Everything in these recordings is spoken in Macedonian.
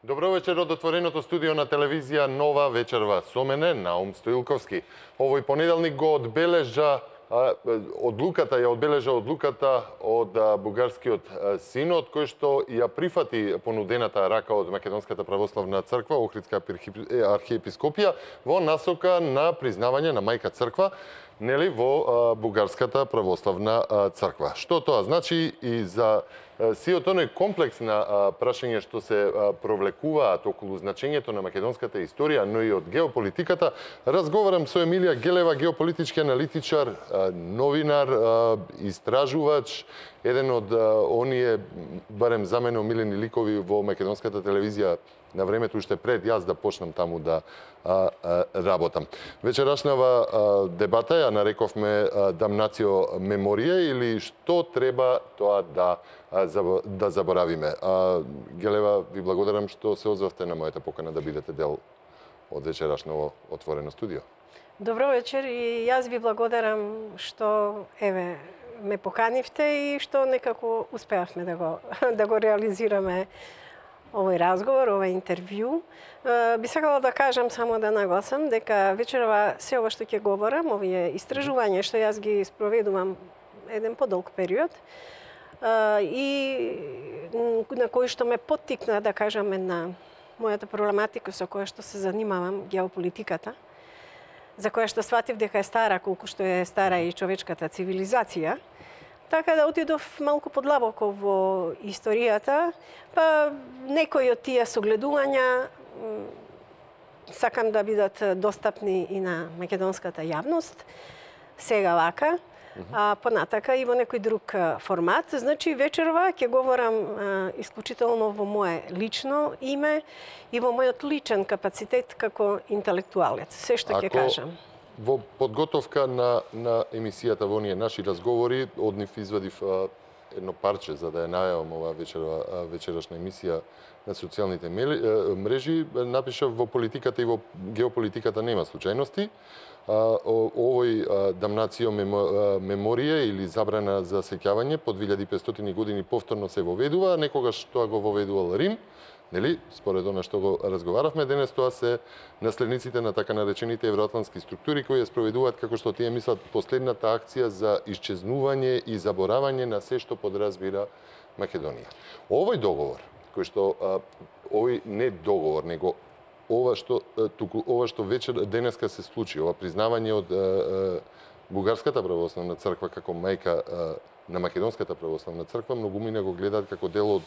Добро вечер од отвореното студио на телевизија Нова вечерва. Со мене Наум Стоилковски. Овој понеделник го одбележа одлуката од бугарскиот синод, кој што ја прифати понудената рака од Македонската православна црква, Охридска архиепископија, во насока на признавање на мајка црква, нели, во Бугарската православна црква. Што тоа значи и за сиот оној комплекс на прашање што се провлекуваат околу значењето на македонската историја, но и од геополитиката, разговарам со Емилија Гелева, геополитички аналитичар, новинар, истражувач, еден од оние, барем за мене, омилени ликови во македонската телевизија на времето, уште пред јас да почнам таму да работам. Вечерашнава дебата ја нарековме Damnatio Memoriae, или што треба тоа да заборавиме. Гелева, ви благодарам што се озвавте на мојата покана да бидете дел од вечерашново отворено студио. Добро вечер и јас ви благодарам што ме поканивте и што некако успеавме да го реализираме овој разговор, овој интервју. Би сакала да кажам, само да нагласам, дека вечерва се ова што ќе говорам, овие истражувања што јас ги спроведувам еден подолг период, и на кој што ме поттикна, да кажаме, на мојата проблематика со која што се занимавам, геополитиката, за која што сватив дека е стара колку што е стара и човечката цивилизација. Така да отидов малку подлабоко во историјата, па некои од тие согледувања сакам да бидат достапни и на македонската јавност, сега вака, а понатака и во некој друг формат. Значи, вечерва ќе говорам исклучително во мое лично име и во мојот личен капацитет како интелектуалец. Се што ќе кажам. Во подготовка на емисијата во оние наши разговори, од нив извадив едно парче за да ја најавам ова вечерашна емисија на социјалните мрежи. Напишав: во политиката и во геополитиката нема случајности. Овој Damnatio Memoriae или забрана за сеќавање по 2500 години повторно се воведува, некогаш тоа го воведувал Рим. Нели, според она што го разговаравме денес, тоа се наследниците на така наречените евроатлантски структури кои ја спроведуваат, како што тие мислат, последната акција за исчезнување и заборавање на се што подразбира Македонија. Овој договор, кој што овој не договор, него ова што вечер денеска се случи, ова признавање од Бугарската православна црква како мајка на Македонската православна црква, многумина го гледаат како дел од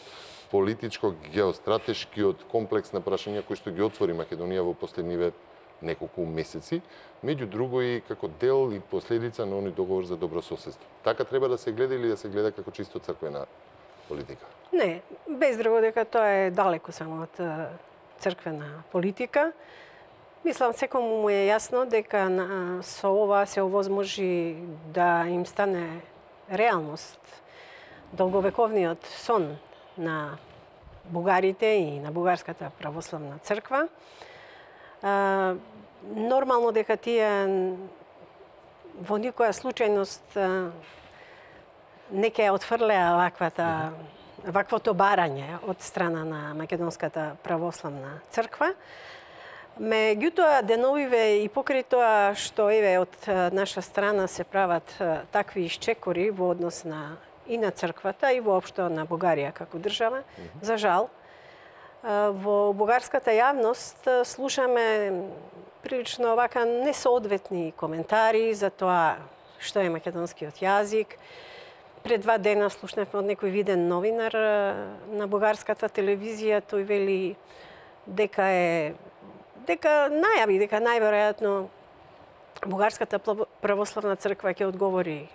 политичко, геостратешкиот комплекс на прашања кои што ги отвори Македонија во последниве неколку месеци, меѓу друго и како дел и последица на оној договор за добрососедство. Така треба да се гледа или да се гледа како чисто црквена политика? Не, без друго дека тоа е далеко само од црквена политика. Мислам, секому му е јасно дека со ова се овозможи да им стане реалност долговековниот сон на бугарите и на Бугарската православна црква. Нормално дека тие во никоја случајност не ќе отфрлеа ваквото барање од страна на Македонската православна црква. Меѓутоа, деновиве и покрај тоа што од наша страна се прават такви исчекори во однос и на црквата и воопшто на Бугарија како држава, за жал, во бугарската јавност слушаме прилично овака несоодветни коментари за тоа што е македонскиот јазик. Пред 2 дена слушнавме од некој виден новинар на бугарската телевизија, тој вели дека најверојатно Бугарската православна црква ќе одговори,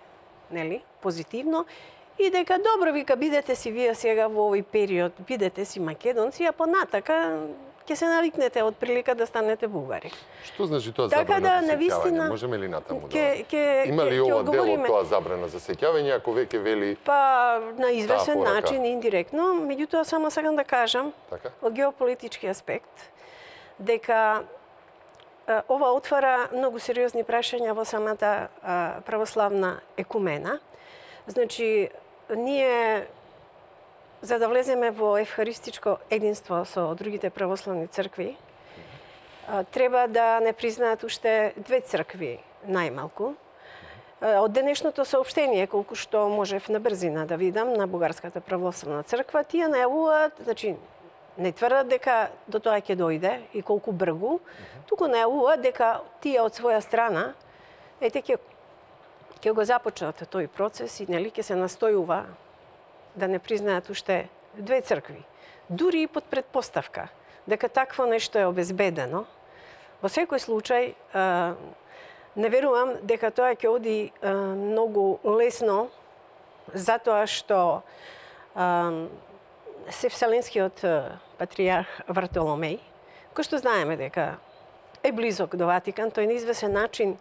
нели, позитивно, и дека добро, вика, бидете си вие сега во овој период, бидете си македонци, а понатака ќе се навикнете од прилика да станете бугари. Што значи тоа забрана за сеќавање? Можеме ли натаму да... Има ли ова дел од тоа забрана за сеќавање, ако веќе вели... Па, на известен начин, индиректно, меѓутоа само сакам да кажам, од геополитички аспект, дека ова отвара многу сериозни прашања во самата православна екумена. Значи, ние за да влеземе во евхаристичко единство со другите православни цркви, треба да не признаат уште две цркви најмалку. Од денешното соопштение, колку што можев на брзина да видам на Бугарската православна црква, тие најавуваат, значи не тврдат дека до тоа ќе дојде и колку бргу, туку најавуваат дека тие од своја страна ќе го започнат тој процес и нели ќе се настојува да не признаат уште две цркви. Дури и под предпоставка дека такво нешто е обезбедено. Во секој случај, не верувам дека тоа ќе оди многу лесно, затоа што Вселенскиот патриарх Вартоломеј, кој што знаеме дека е близок до Ватикан, тој на извесен начин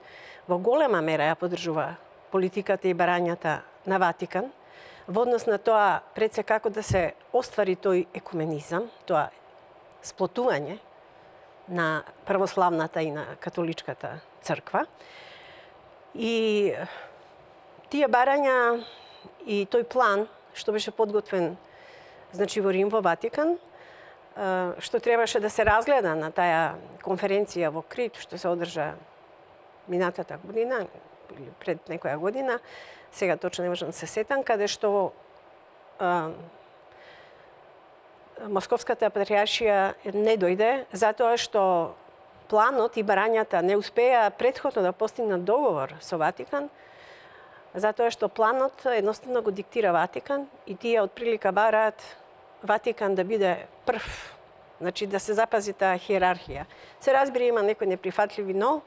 во голема мера ја поддржува политиката и барањата на Ватикан, во однос на тоа пред се како да се оствари тој екуменизам, тоа сплотување на православната и на католичката црква. И тие барања и тој план што беше подготвен значи во Рим, во Ватикан, што требаше да се разгледа на таа конференција во Крит, што се одржа минатата година, или пред некоја година, сега точно не можам да се сетам, каде што Московската патриаршија не дојде, затоа што планот и барањата не успеа претходно да постигнат договор со Ватикан, затоа што планот едноставно го диктира Ватикан и тие од прилика бараат Ватикан да биде прв, значи да се запази таа хиерархија. Се разбира, има некои неприфатливи, но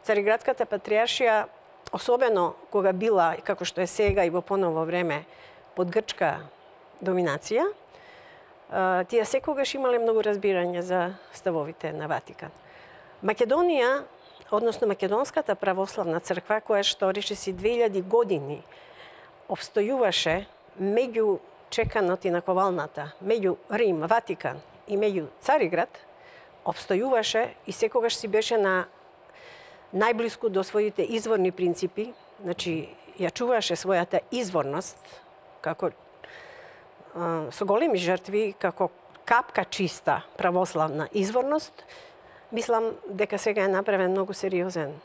Цариградската патриаршија, особено кога била, како што е сега и во поново време, под грчка доминација, тие секогаш имале многу разбирање за ставовите на Ватикан. Македонија, односно Македонската православна црква, која што речиси 2000 години обстојуваше меѓу чеканот и наковалната, меѓу Рим, Ватикан и меѓу Цариград, обстојуваше и секогаш си беше на најблиску до своите изворни принципи, значи ја чуваше својата изворност, како со големи жртви, како капка чиста православна изворност. Мислам дека сега е направен многу сериозен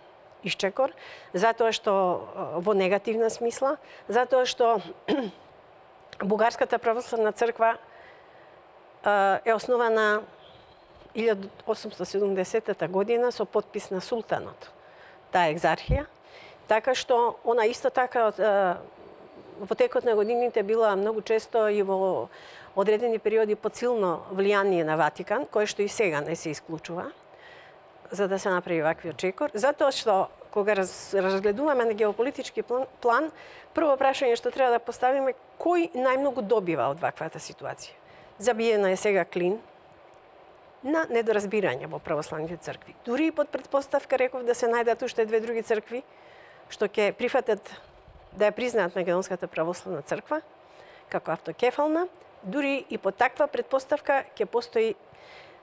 исчекор, затоа што во негативна смисла, затоа што Бугарската православна црква е основана 1870 година со подпис на султанот, таа екзархија, така што она исто така во текот на годините била многу често и во одредени периоди под силно влијание на Ватикан, кое што и сега не се исклучува, за да се направи ваквиот чекор, затоа што кога разгледуваме на геополитички план, прво прашање што треба да поставиме кој најмногу добива од ваквата ситуација. Забиена е сега клин на недоразбирање во православните цркви. Дури и под предпоставка, реков, да се најдат уште две други цркви што ќе прифатат да ја признаат Македонската православна црква како автокефална, дури и под таква предпоставка ќе постои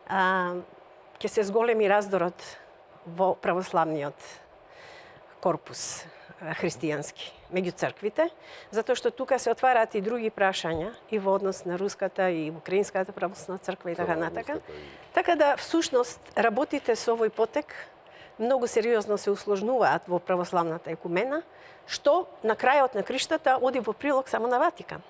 ќе се зголеми раздорот во православниот корпус христијански меѓу црквите, затоа што тука се отвараат и други прашања и во однос на руската и украинската православна црква и така натака. Така да всушност работите со овој потек многу сериозно се усложнуваат во православната екумена, што на крајот на криштата оди во прилог само на Ватикан.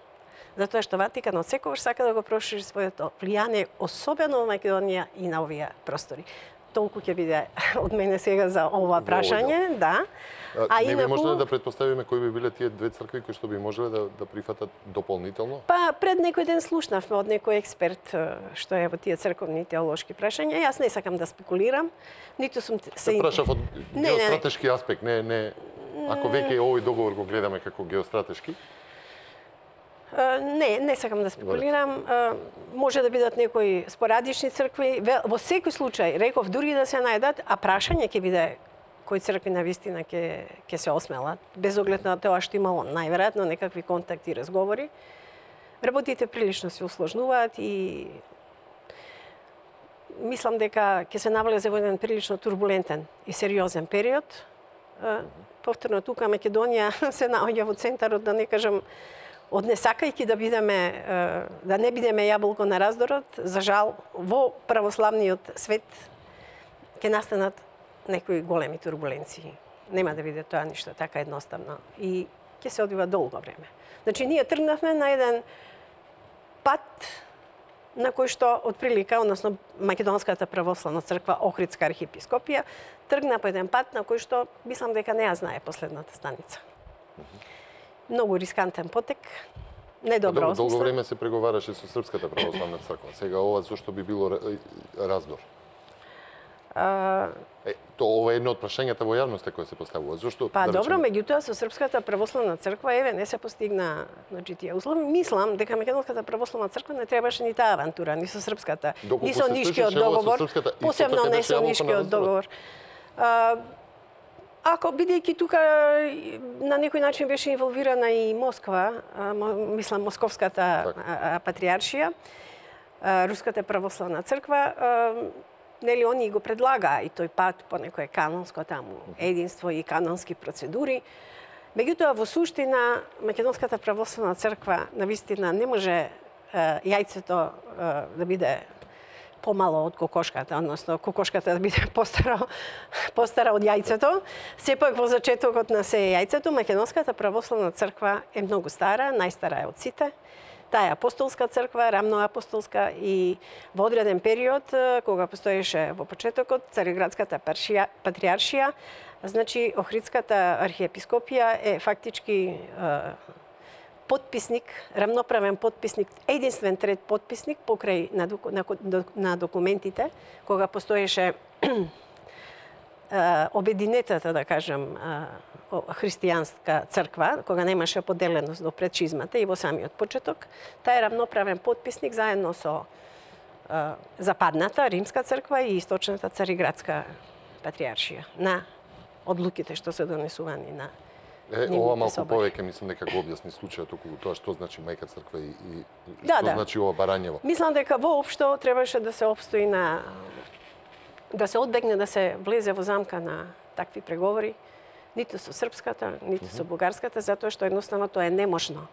Затоа што Ватикан од секогаш сака да го прошири своето влијание, особено во Македонија и на овие простори. Толку ќе биде од мене сега за ова прашање, да. Не би можеле да предпоставиме кои би биле тие две цркви кои што би можеле да прифатат дополнително? Па пред некој ден слушнавме од некој експерт што е во тие црковни теолошки прашања. Јас не сакам да спекулирам, ниту сум се прашав од геостратешки аспект, не ако веќе овој договор го гледаме како геостратешки. Не сакам да спекулирам. Може да бидат некои спорадични цркви. Во секој случај, реков, дури да се најдат, а прашање ќе биде кои цркви на вистина ќе се осмелат, без оглед на тоа што имало најверојатно некакви контакти и разговори. Работите прилично се усложнуваат и мислам дека ќе се навлезе во еден прилично турбулентен и сериозен период. Повторно тука Македонија се наоѓа во центарот, да не кажам, од несакајќи да не бидеме јаболко на раздорот, за жал, во православниот свет ќе настанат некои големи турбуленции. Нема да биде тоа ништо така едноставно и ќе се одвива долго време. Значи, ние тргнавме на еден пат на кој што отприлика, односно Македонската православна црква, Охридска архиепископија, тргна по еден пат на кој што мислам дека не ја знае последната станица. Многу рискантен потек, недобро осмислен. Долго време се преговараше со Српската православна црква. Сега ова зошто би било раздор? Ова е едно од прашањата во јавноста кој се поставува. Зошто? Па добро, меѓутоа со Српската православна црква не се постигна тие услови. Мислам дека Македонската православна црква не требаше ни таа авантура, ни со Српската, ни со Нишкиот договор, посебно не со Нишкиот договор. Ако бидејќи тука на некој начин беше инволвирана и Москва, мислам Московската патриаршија, Руската православна црква, нели они го предлагаа и тој пат по некое канонско таму единство и канонски процедури. Меѓутоа во суштина Македонската православна црква навистина не може јајцето да биде помало од кокошката, односно кокошката да биде постара од јајцето. Сепак во зачетокот на се јајцето Македонската православна црква е многу стара, најстара е од сите. Таа е апостолска црква, рамноапостолска и во одреден период, кога постоеше во почетокот Цариградската патриаршија, значи Охридската архиепископија е фактички подписник, рамноправен подписник, единствен трет подписник покрај на документите, кога постоеше обединетата, да кажем, христијанска црква, кога немаше поделеност до предшизмата и во самиот почеток, таа е рамноправен подписник заедно со западната римска црква и источната Цариградска патриаршија на одлуките што се донесувани на ова малку повеќе мислам дека го објасни случајот околу тоа што значи мајка црква и што значи ова барањево. Мислам дека воопшто требаше да се обстои да се одбегне да се влезе во замка на такви преговори, ниту со српската, ниту со бугарската, затоа што едноставно тоа е неможно.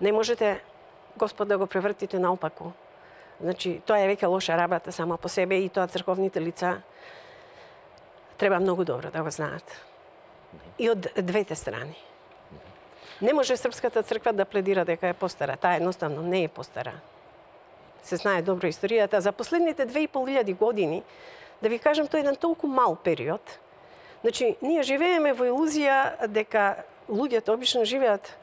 Не можете Господ да го превртите наопаку. Значи, тоа е веќе лоша работа сама по себе и тоа црковните лица треба многу добро да го знаат. И од двете страни. Не може Српската црква да пледира дека е постара. Таа едноставно не е постара. Се знае добро историјата. За последните 2500 години, да ви кажам, тоа е еден толку мал период. Значи, ние живееме во илузија дека луѓето обично живеат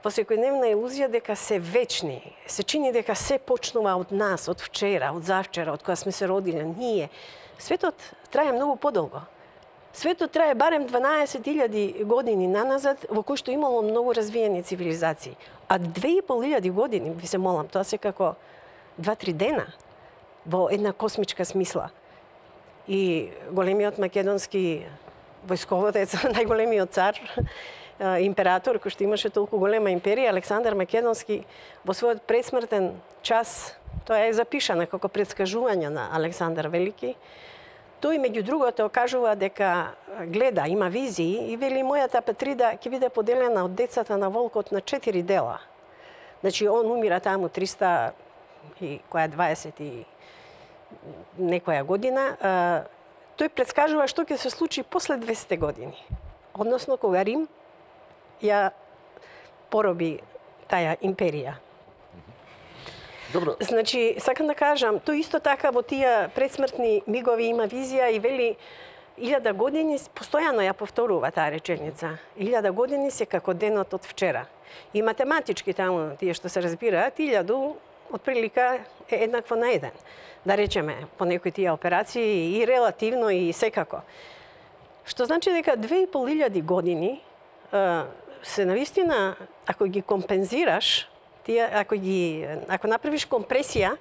во секојдневна илузија дека се вечни. Се чини дека се почнува од нас, од вчера, од завчера, од кога сме се родиле. Ние. Светот трае многу подолго. Светот трае барем 12.000 години наназад, во кој што имало многу развиени цивилизации. А 2500 години, ви се молам, тоа се како 2-3 дена во една космичка смисла. И големиот македонски војсководец, најголемиот цар, император, кој што имаше толку голема империја, Александар Македонски, во својот предсмртен час, тоа е запишано како предскажување на Александар Велики, тој меѓу другото кажува дека гледа, има визии и вели мојата Петрида ќе биде поделена од децата на волкот на 4 дела. Значи он умира таму 300 и која 20 и некоја година. Тој предскажува што ќе се случи после 200 години. Односно кога Рим ја пороби таа империја. Добро. Значи, сакам да кажам, тој исто така во тие предсмртни мигови има визија и вели 1000 години, постојано ја повторува таа реченица. 1000 години се како денот од вчера. И математички таму, тие што се разбираат, 1000 отприлика е еднакво на 1. Да речеме, по некои тие операции и релативно и секако. Што значи дека 2500 години се навистина, ако ги компензираш, ако направиш компресија,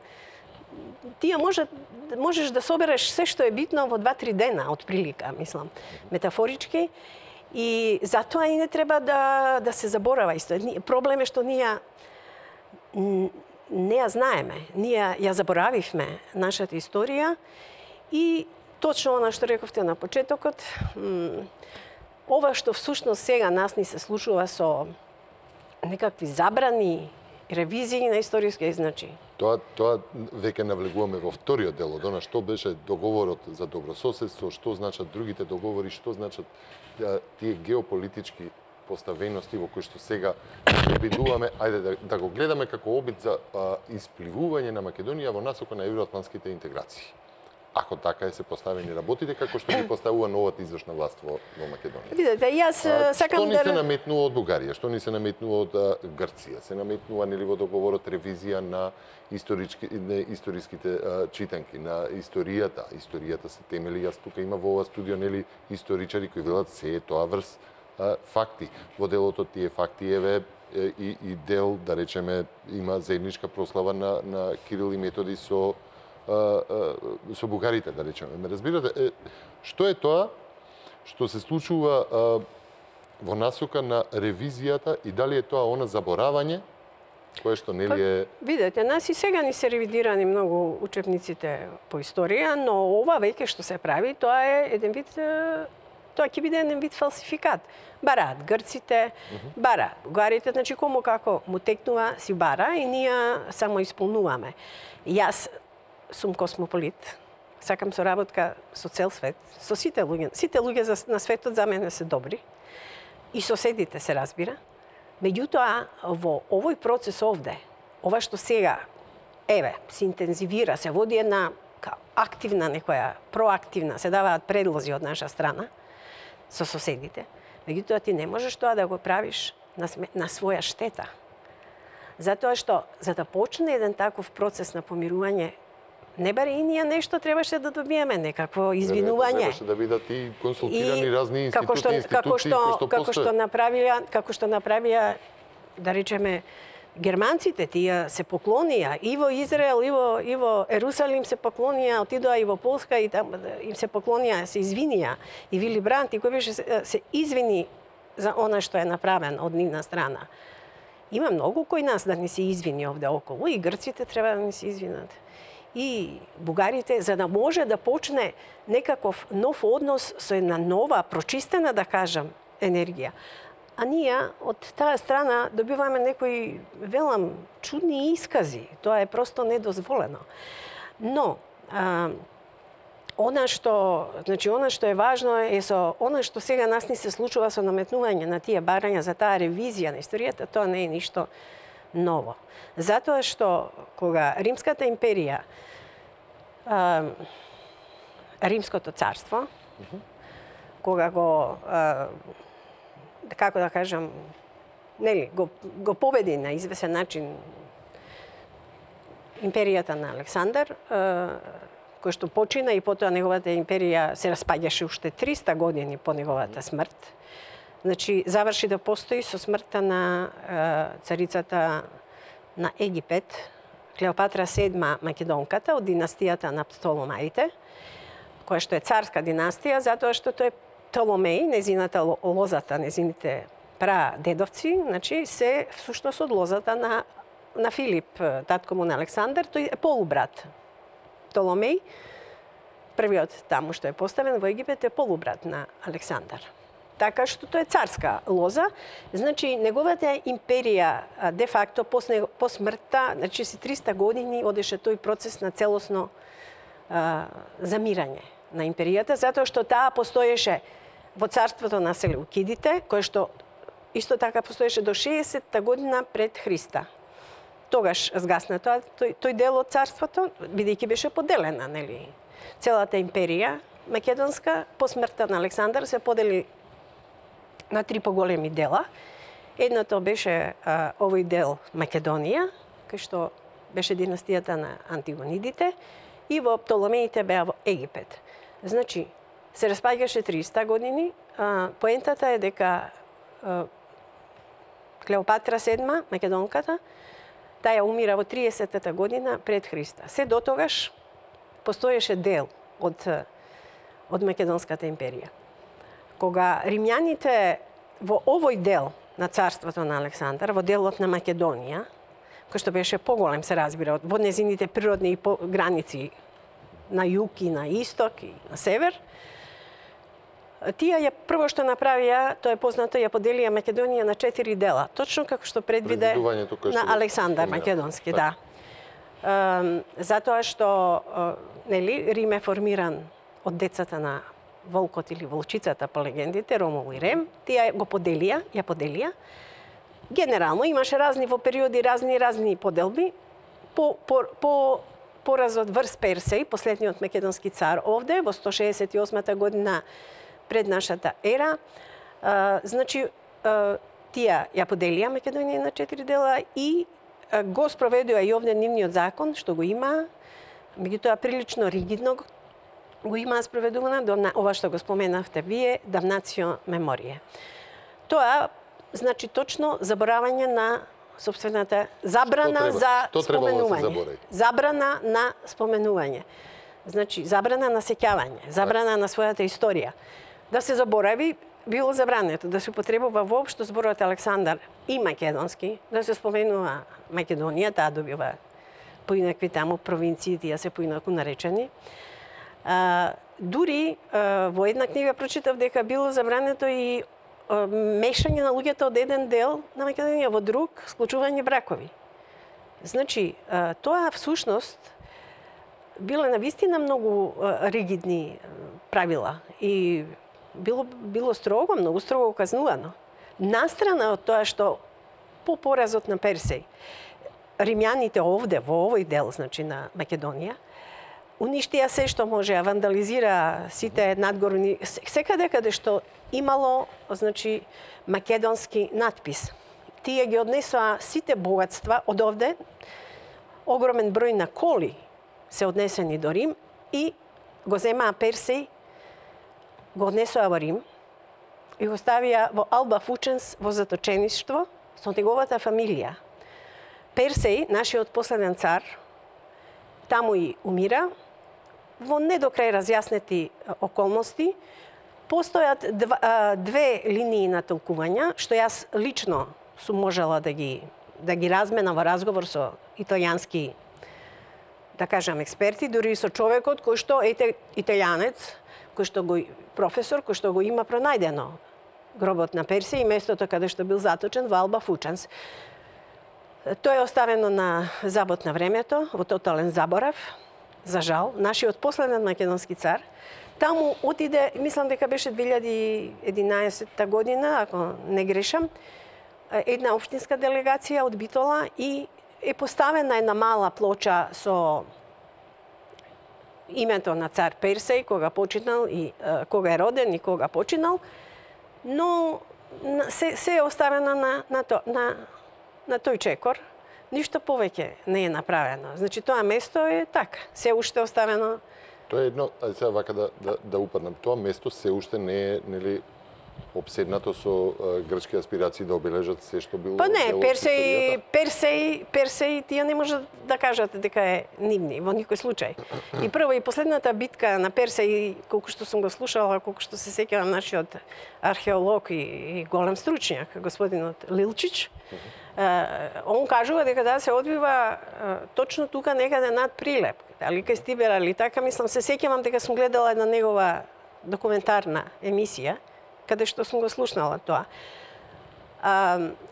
тие можеш да собереш се што е битно во 2-3 дена, отприлика, мислам, метафорички. И затоа и не треба да се заборава исто. Проблем е што ние не ја знаеме. Ние ја заборавивме нашата историја и точно она што рековте на почетокот, ова што всушност сега нас ни се случува со некакви забрани, ревизии на историски значи. Тоа веќе навлегуваме во вториот дел од она што беше договорот за добрососедство, што значат другите договори, што значат тие геополитички поставености во кои што сега се обидуваме, ајде да го гледаме како обид за испливување на Македонија во насока на евроатлантските интеграции. Ако така се поставени работите, како што ги поставува новата извршна власт во Македонија. Видете, јас сакам да... Што ни се наметнува од Бугарија, што ни се наметнува од Грција, се наметнува нели во договорот ревизија на историските читанки, на историјата. Историјата се темели, јас тука има во ова студио нели историчари кои велат се е тоа врз факти. Во делот од тие факти еве и дел, да речеме, има заедничка прослава на Кирил и Методи со бугарите, да речеме. Ме разбирате, што е тоа што се случува во насока на ревизијата и дали е тоа она заборавање кое што нели е... Видете, нас и сега ни се ревидирани многу учебниците по историја, но ова веќе што се прави, тоа е еден вид, тоа ќе биде еден вид фалсификат. Бараат грците, бараат бугарите, значи кому како му текнува си бара и ние само исполнуваме. Јас сум космополит, сакам соработка со цел свет, со сите луѓе. Сите луѓе на светот за мене се добри. И соседите се разбира. Меѓутоа, во овој процес овде, ова што сега, еве, се интензивира, се води една активна некоја, проактивна, се даваат предлози од наша страна со соседите. Меѓутоа, ти не можеш тоа да го правиш на своја штета. Затоа што, за да почне еден таков процес на помирување, не баре и ние нешто требаше да добиеме, некакво извинување. Требаше да бидат и консултирани разни институции кои што постојат. Како што направија, да речеме, германците, тие се поклонија и во Израел, и во Ерусалим се поклонија, отидоа и во Полска и там им се поклонија, се извинија. И Вили Брант, и кој беше се извини за она што е направено од нивна страна. Има многу кои нас да ни се извини овде околу, и грците треба да ни се извинат. И бугарите, за да може да почне некаков нов однос со една нова, прочистена, да кажам, енергија. А ние од таа страна добиваме некои, велам, чудни искази. Тоа е просто недозволено. Но, она што е важно е со она што сега нас ни се случува со наметнување на тие барања за таа ревизија на историјата, тоа не е ништо ново. Затоа што кога Римската империја, Римското царство, кога го, како да кажам, нели, го победи на извесен начин империјата на Александар, кој што почина и потоа неговата империја се распаѓаше уште 300 години по неговата смрт. Значи, заврши да постои со смртта на царицата на Египет, Клеопатра VII Македонката од династијата на Птоломаите, која што е царска династија, затоа што тој Птоломеј, незината лозата, незините прадедовци, значи се всушност од лозата на Филип, татко му на Александар, тој е полубрат. Птоломеј, првиот таму што е поставен во Египет, е полубрат на Александар. Така што тоа е царска лоза, значи неговата империја де факто по смртта, значи си 300 години одеше тој процес на целосно замирање на империјата, затоа што таа постоеше во царството на Селеукидите, кое што исто така постоеше до 60-та година пред Христа. Тогаш згасна тој дел од царството, бидејќи беше поделена, нели? Целата империја македонска по смртта на Александар се подели на 3 поголеми дела. Едното беше овој дел Македонија, кај што беше династијата на Антигонидите, и во Птоломеите беа во Египет. Значи, се распаѓаше 300 години. Поентата е дека Клеопатра VII, Македонката, таа ја умира во 30-та година пред Христа. Се до тогаш постоеше дел од Македонската империја. Кога римјаните во овој дел на царството на Александар, во делот на Македонија, кој што беше поголем, се разбира, во незините природни граници на југ и на исток и на север, Тие прво што направија, тоа е познато, ја поделија Македонија на 4 дела, точно како што предвиде на Александар Македонски, да. Затоа што Рим е формиран од децата на волкот или волчицата по легендите, Ромул и Рем, тие го ја поделија. Генерално имаше разни во периоди разни поделби. По поразот врз Персеј, последниот македонски цар овде, во 168 година пред нашата ера, значи, тие ја поделија Македонија на 4 дела и го спроведува и овде нивниот закон, што го има, меѓутоа прилично ригидно го има спроведувано, ова што го споменавте вие, damnatio memoriae. Тоа значи точно заборавање на собствената забрана за споменување. Забрана на споменување. Значи, забрана на сеќавање, забрана на својата историја. Да се заборави, било забрането, да се употребува воопшто зборот Александар и македонски, да се споменува Македонија, таа добива поинакви таму провинции, тие се поинаку наречени. Дури во една книга прочитав дека било забрането и мешање на луѓето од еден дел на Македонија во друг, склучување бракови. Значи, тоа всушност било навистина многу ригидни правила и било строго, многу строго казнувано. Настрана од тоа што по поразот на Персеј, римјаните овде, во овој дел, значи на Македонија, уништија се што може, вандализира сите надгорни, секаде каде што имало, значи, македонски надпис. Тие ги однесоа сите богатства од овде, огромен број на коли се однесени до Рим и го земаа Персеј, го однесоа во Рим и го ставија во Алба Фученс во заточеништво со неговата фамилија. Персеј, нашиот последен цар, таму и умира, во не до крај разјаснети околности. Постојат две линии на толкувања, што јас лично сум можела да ги разменам во разговор со италијански, да кажам, експерти, дури со човекот кој што е италијанец, кој што професор, кој што го има пронајдено гробот на Персеј и местото каде што бил заточен во Алба Фученс. Тоа е оставено на забот на времето, во тотален заборав, за жал. Нашиот последен македонски цар таму отиде, мислам дека беше 2011 година, ако не грешам, една општинска делегација од Битола и е поставена една мала плоча со името на цар Персеј, кога починал и кога е роден и кога починал, но се е оставена на тој чекор. Ништо повеќе не е направено. Значи тоа место е така, се уште оставено. Тоа е едно, сега вака да упаднам, тоа место се уште не е, нели, обседнато со грчки аспирации да обележат се што било. Па не, Персеј, тие не може да кажат дека е нивни во никој случај. И прва и последната битка на Персеј, колку што сум го слушала, колку што се сеќавам, нашиот археолог и голем стручњак, господинот Лилчич, он кажува дека да се одвива точно тука некаде над Прилеп, али кај Стибера, али така, мислам, се сеќавам дека сум гледала една негова документарна емисија, каде што сум го слушнала тоа.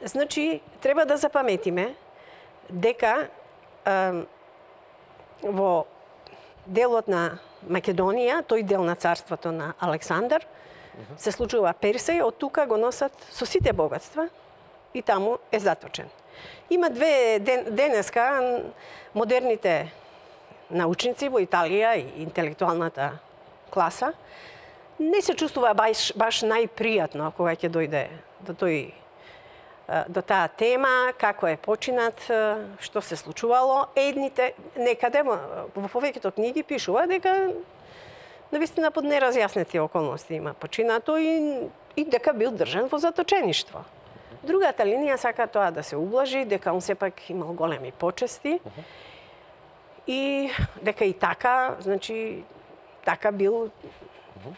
Значи, треба да запаметиме дека во делот на Македонија, тој дел на царството на Александар, се случува Персеј, од тука го носат со сите богатства и таму е заточен. Има две денеска модерните научници во Италија и интелектуалната класа не се чувствува баш најпријатно кога ќе дојде до таа тема, како е починат, што се случувало. Едните некаде во повеќето книги пишува дека навистина под неразјаснети околности има починато и дека бил држан во заточеништво. Другата линија сака тоа да се ублажи, дека он сепак имал големи почести и дека и така, значи, така бил,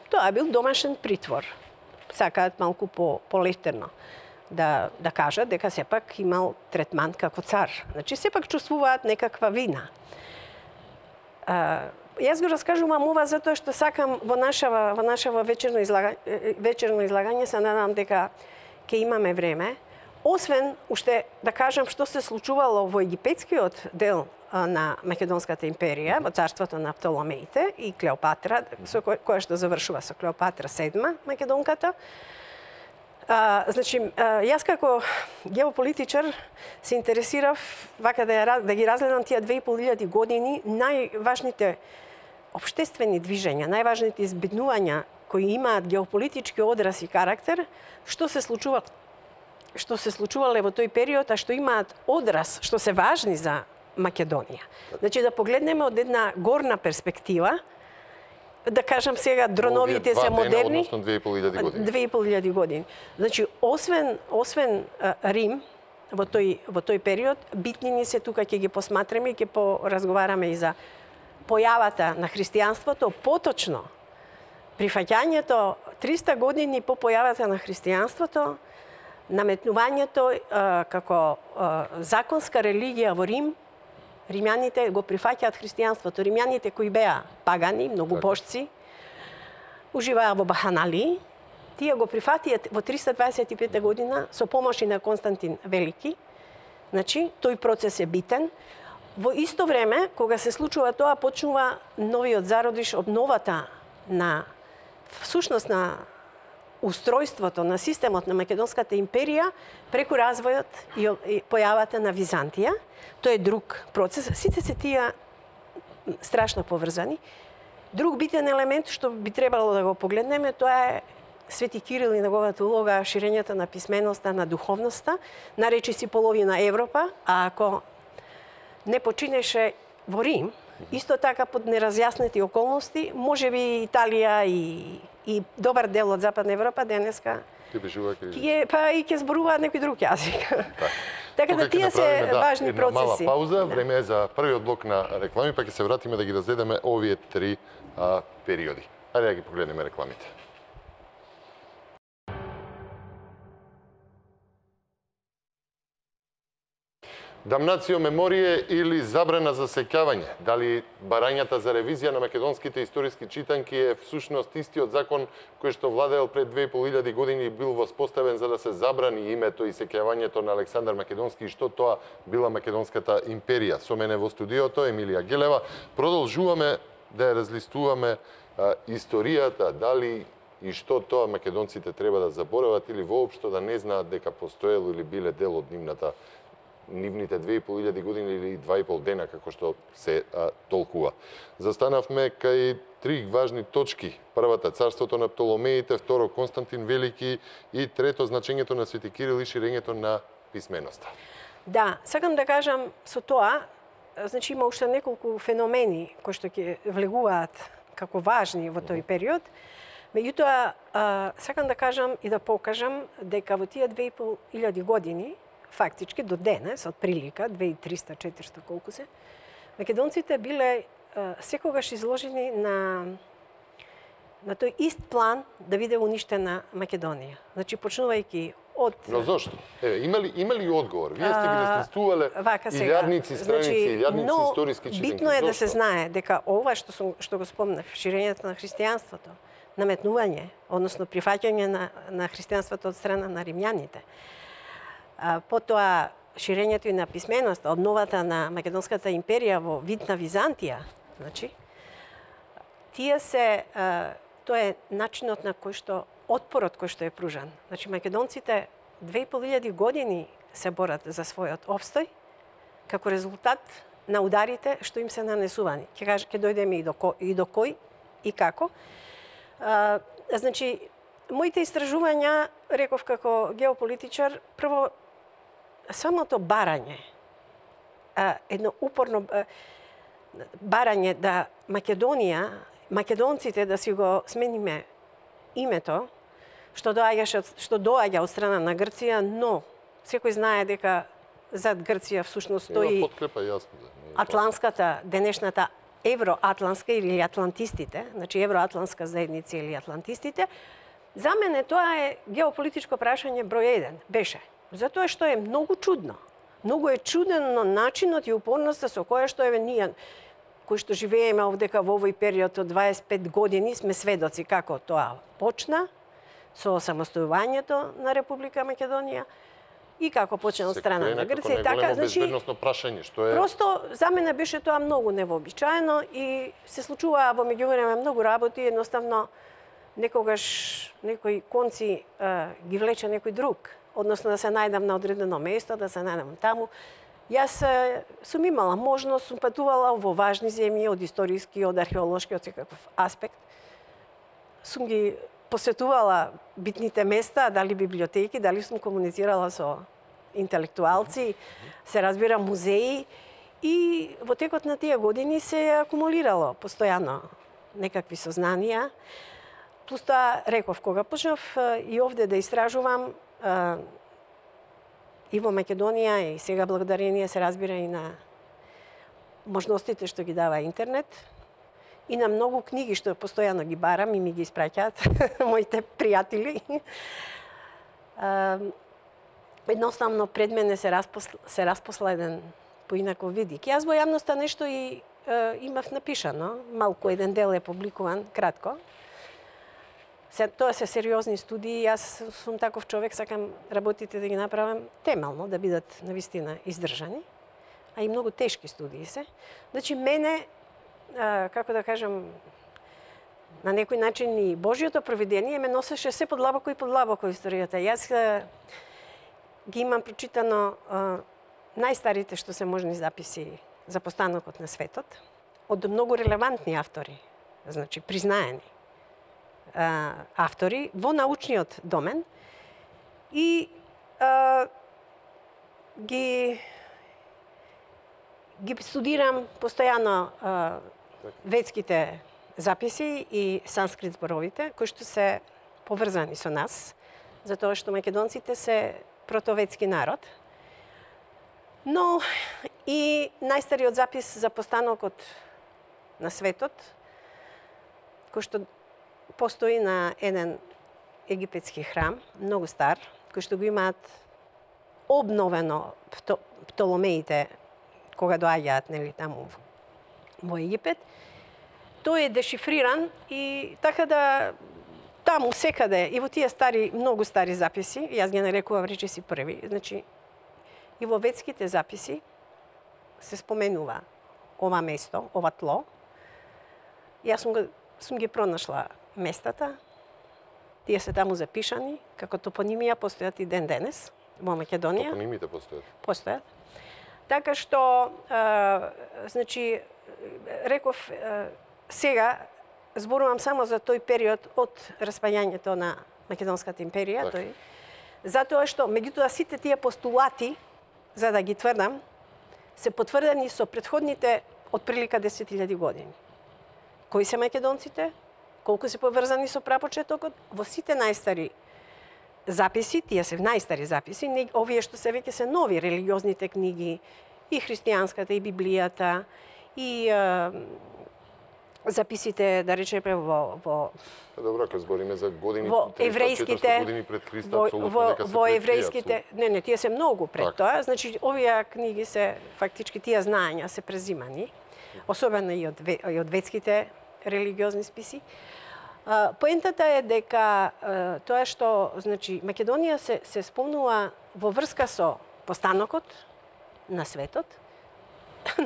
тоа бил домашен притвор. Сакаат малку полештерно да кажат дека сепак имал третман како цар. Значи, сепак чувствуваат некаква вина. Јас го раскажувам ова затоа што сакам во нашава вечерно излагање се надам дека ќе имаме време. Освен уште да кажам што се случувало во египетскиот дел на Македонската империја, во царството на Птоломеите и Клеопатра, која што завршува со Клеопатра VII македонката. Значи, јас како геополитичар се интересирав вака да ги разгледам тие 2500 години најважните општествени движења, најважните избеднувања кои имаат геополитички одраз и карактер, што се случувале во тој период, а што имаат одраз, што се важни за Македонија. Значи да погледнеме од една горна перспектива, да кажам сега дроновите се модерни. Односно 2500 години. 2500 години. Значи освен Рим во тој период, битни ни се тука ќе ги посматраме и ќе поразговараме и за појавата на христијанството, поточно прифаќањето 300 години по појавата на христијанството, наметнувањето како законска религија во Рим. Римјаните го прифаќаат христијанството. Римјаните кои беа пагани, многобожци, уживаа во баханалии, тие го прифатија во 325 година со помош и на Константин Велики. Значи, тој процес е битен. Во исто време, кога се случува тоа, почнува новиот зародиш, обновата на всушност на устројството на системот на Македонската империја преку развојот и појавата на Византија. Тоа е друг процес. Сите се тие страшно поврзани. Друг битен елемент што би требало да го погледнеме, тоа е Свети Кирил и неговата улога, ширењето на писменоста, на духовноста, наречи си половина Европа, а ако не починеше во Рим, исто така под неразјаснети околности, можеби Италија и добар дел од Западна Европа денеска ќе зборуваат некој друг јазик. Така да тие се важни процеси. Мала пауза, време е за првиот блок на реклами, па ќе се вратиме да ги разгледаме овие три периоди. Ајде да ги погледнеме рекламите. Дамнацио меморие или забрана за сеќавање? Дали барањата за ревизија на македонските историски читанки е всушност истиот закон кој што владеел пред 2500 години и бил воспоставен за да се забрани името и сеќавањето на Александар Македонски и што тоа била Македонската империја? Со мене во студиото Емилија Гелева продолжуваме да ја разлистуваме историјата, дали и што тоа македонците треба да заборават или воопшто да не знаат дека постоело или биле дел од нивните 2500 години или 2,5 дена, како што се толкува. Застанавме кај три важни точки. Првата, царството на Птоломеите, второ, Константин Велики и трето, значењето на Свети Кирил и ширењето на писменоста. Да, сакам да кажам со тоа, значи има уште неколку феномени кои што ќе влегуваат како важни во тој период. Меѓутоа, сакам да кажам и да покажам дека во тие 2500 години фактички до денес, од прилика, 2300-400 колку се, македонците биле секогаш изложени на тој ист план да биде уништена Македонија. Значи, почнувајќи од... Но зошто? Има ли одговор? Вие сте ги разлистувале илјадници страници, илјадници историски читанки. Битно е да се знае дека ова што го спомнав, ширењето на христијанството, наметнување, односно прифаќање на христијанството од страна на римјаните, потоа ширењето и на писменоста, обновата на Македонската империја во вид на Византија, значи, тие се, тоа е начинот на кој што, отпорот кој што е пружан. Значи, македонците 2500 години се борат за својот опстој, како резултат на ударите што им се нанесувани. Ќе дојдеме и до кој и како. Значи, моите истражувања, реков како геополитичар, прво, самото барање, едно упорно барање да македонците да си го смениме името, што доаѓа од страна на Грција, но секој знае дека зад Грција всушност стои атлантската, денешната евроатлантска или атлантистите, значи евроатлантска заедница или атлантистите. За мене тоа е геополитичко прашање број 1, беше. Затоа што е многу чудно. Многу е чуден начинот и упорноста со која што ние кои што живееме овдека во овој период од 25 години, сме сведоци како тоа почна со самостојувањето на Република Македонија и како почна од страна на Грција и така, значи безбедносно прашање, што е просто за мене беше тоа многу невообичаено и се случуваа во меѓувреме многу работи, едноставно некогаш некои конци ги влече некој друг, односно да се најдам на одредено место, да се најдам таму. Јас сум имала можност, сум патувала во важни земји, од историски, од археолошки, од секаков аспект. Сум ги посетувала битните места, дали библиотеки, дали сум комуницирала со интелектуалци, се разбира музеи и во текот на тие години се акумулирало постојано некакви сознанија. Плюс тоа, реков, кога почнав и овде да истражувам, и во Македонија, и сега благодарение се разбира и на можностите што ги дава интернет, и на многу книги што постојано ги барам и ми ги испраќаат моите пријатели. Едноставно пред мене се распосла еден поинаков видик. Јас во јавноста нешто и имав напишано, малку еден дел е публикуван, кратко. Тоа се сериозни студии, јас сум таков човек, сакам работите да ги направам темално, да бидат навистина издржани, а и многу тешки студии се. Значи, мене, како да кажам, на некој начин и Божјото провидение ме носеше се подлабоко и подлабоко историјата. Јас ги имам прочитано најстарите што се можни записи за постанокот на светот, од многу релевантни автори, значи признаени автори во научниот домен и ги студирам постојано ветските записи и санскрит зборовите, кои што се поврзани со нас, затоа што македонците се протоветски народ. Но и најстариот запис за постанокот на светот, кој што постои на еден египетски храм, многу стар, кој што го имаат обновено Птоломеите кога доаѓаат таму во Египет. Тој е дешифриран и така да таму секаде и во тие стари, многу стари записи, јас ги нарекувам речиси први, значи и во ветските записи се споменува ова место, ова тло. Јас сум ги пронашла местата, тие се таму запишани, како топонимија постојат и ден денес во Македонија. Топонимите постојат? Постојат. Така што, значи, реков, сега зборувам само за тој период од распаѓањето на Македонската империја, тој, затоа што, меѓутоа, сите тие постулати, за да ги тврдам, се потврдени со претходните од прилика 10.000 години. Кои се македонците? Колку се поврзани со прапочетокот? Во сите најстари записи, тие се најстари записи, овие што се веќе се нови религиозните книги, и христијанската, и Библијата, и записите, да речеме, во Добро, ако збориме за години, во еврејските, години пред Христа, апсолутно дека се во еврејските, не, тие се многу пред тоа, значи овие книги се фактички тие знаења се презимани, особено и од ветските религиозни списи. Поентата е дека тоа што, значи, Македонија се спомнува во врска со постанокот на светот,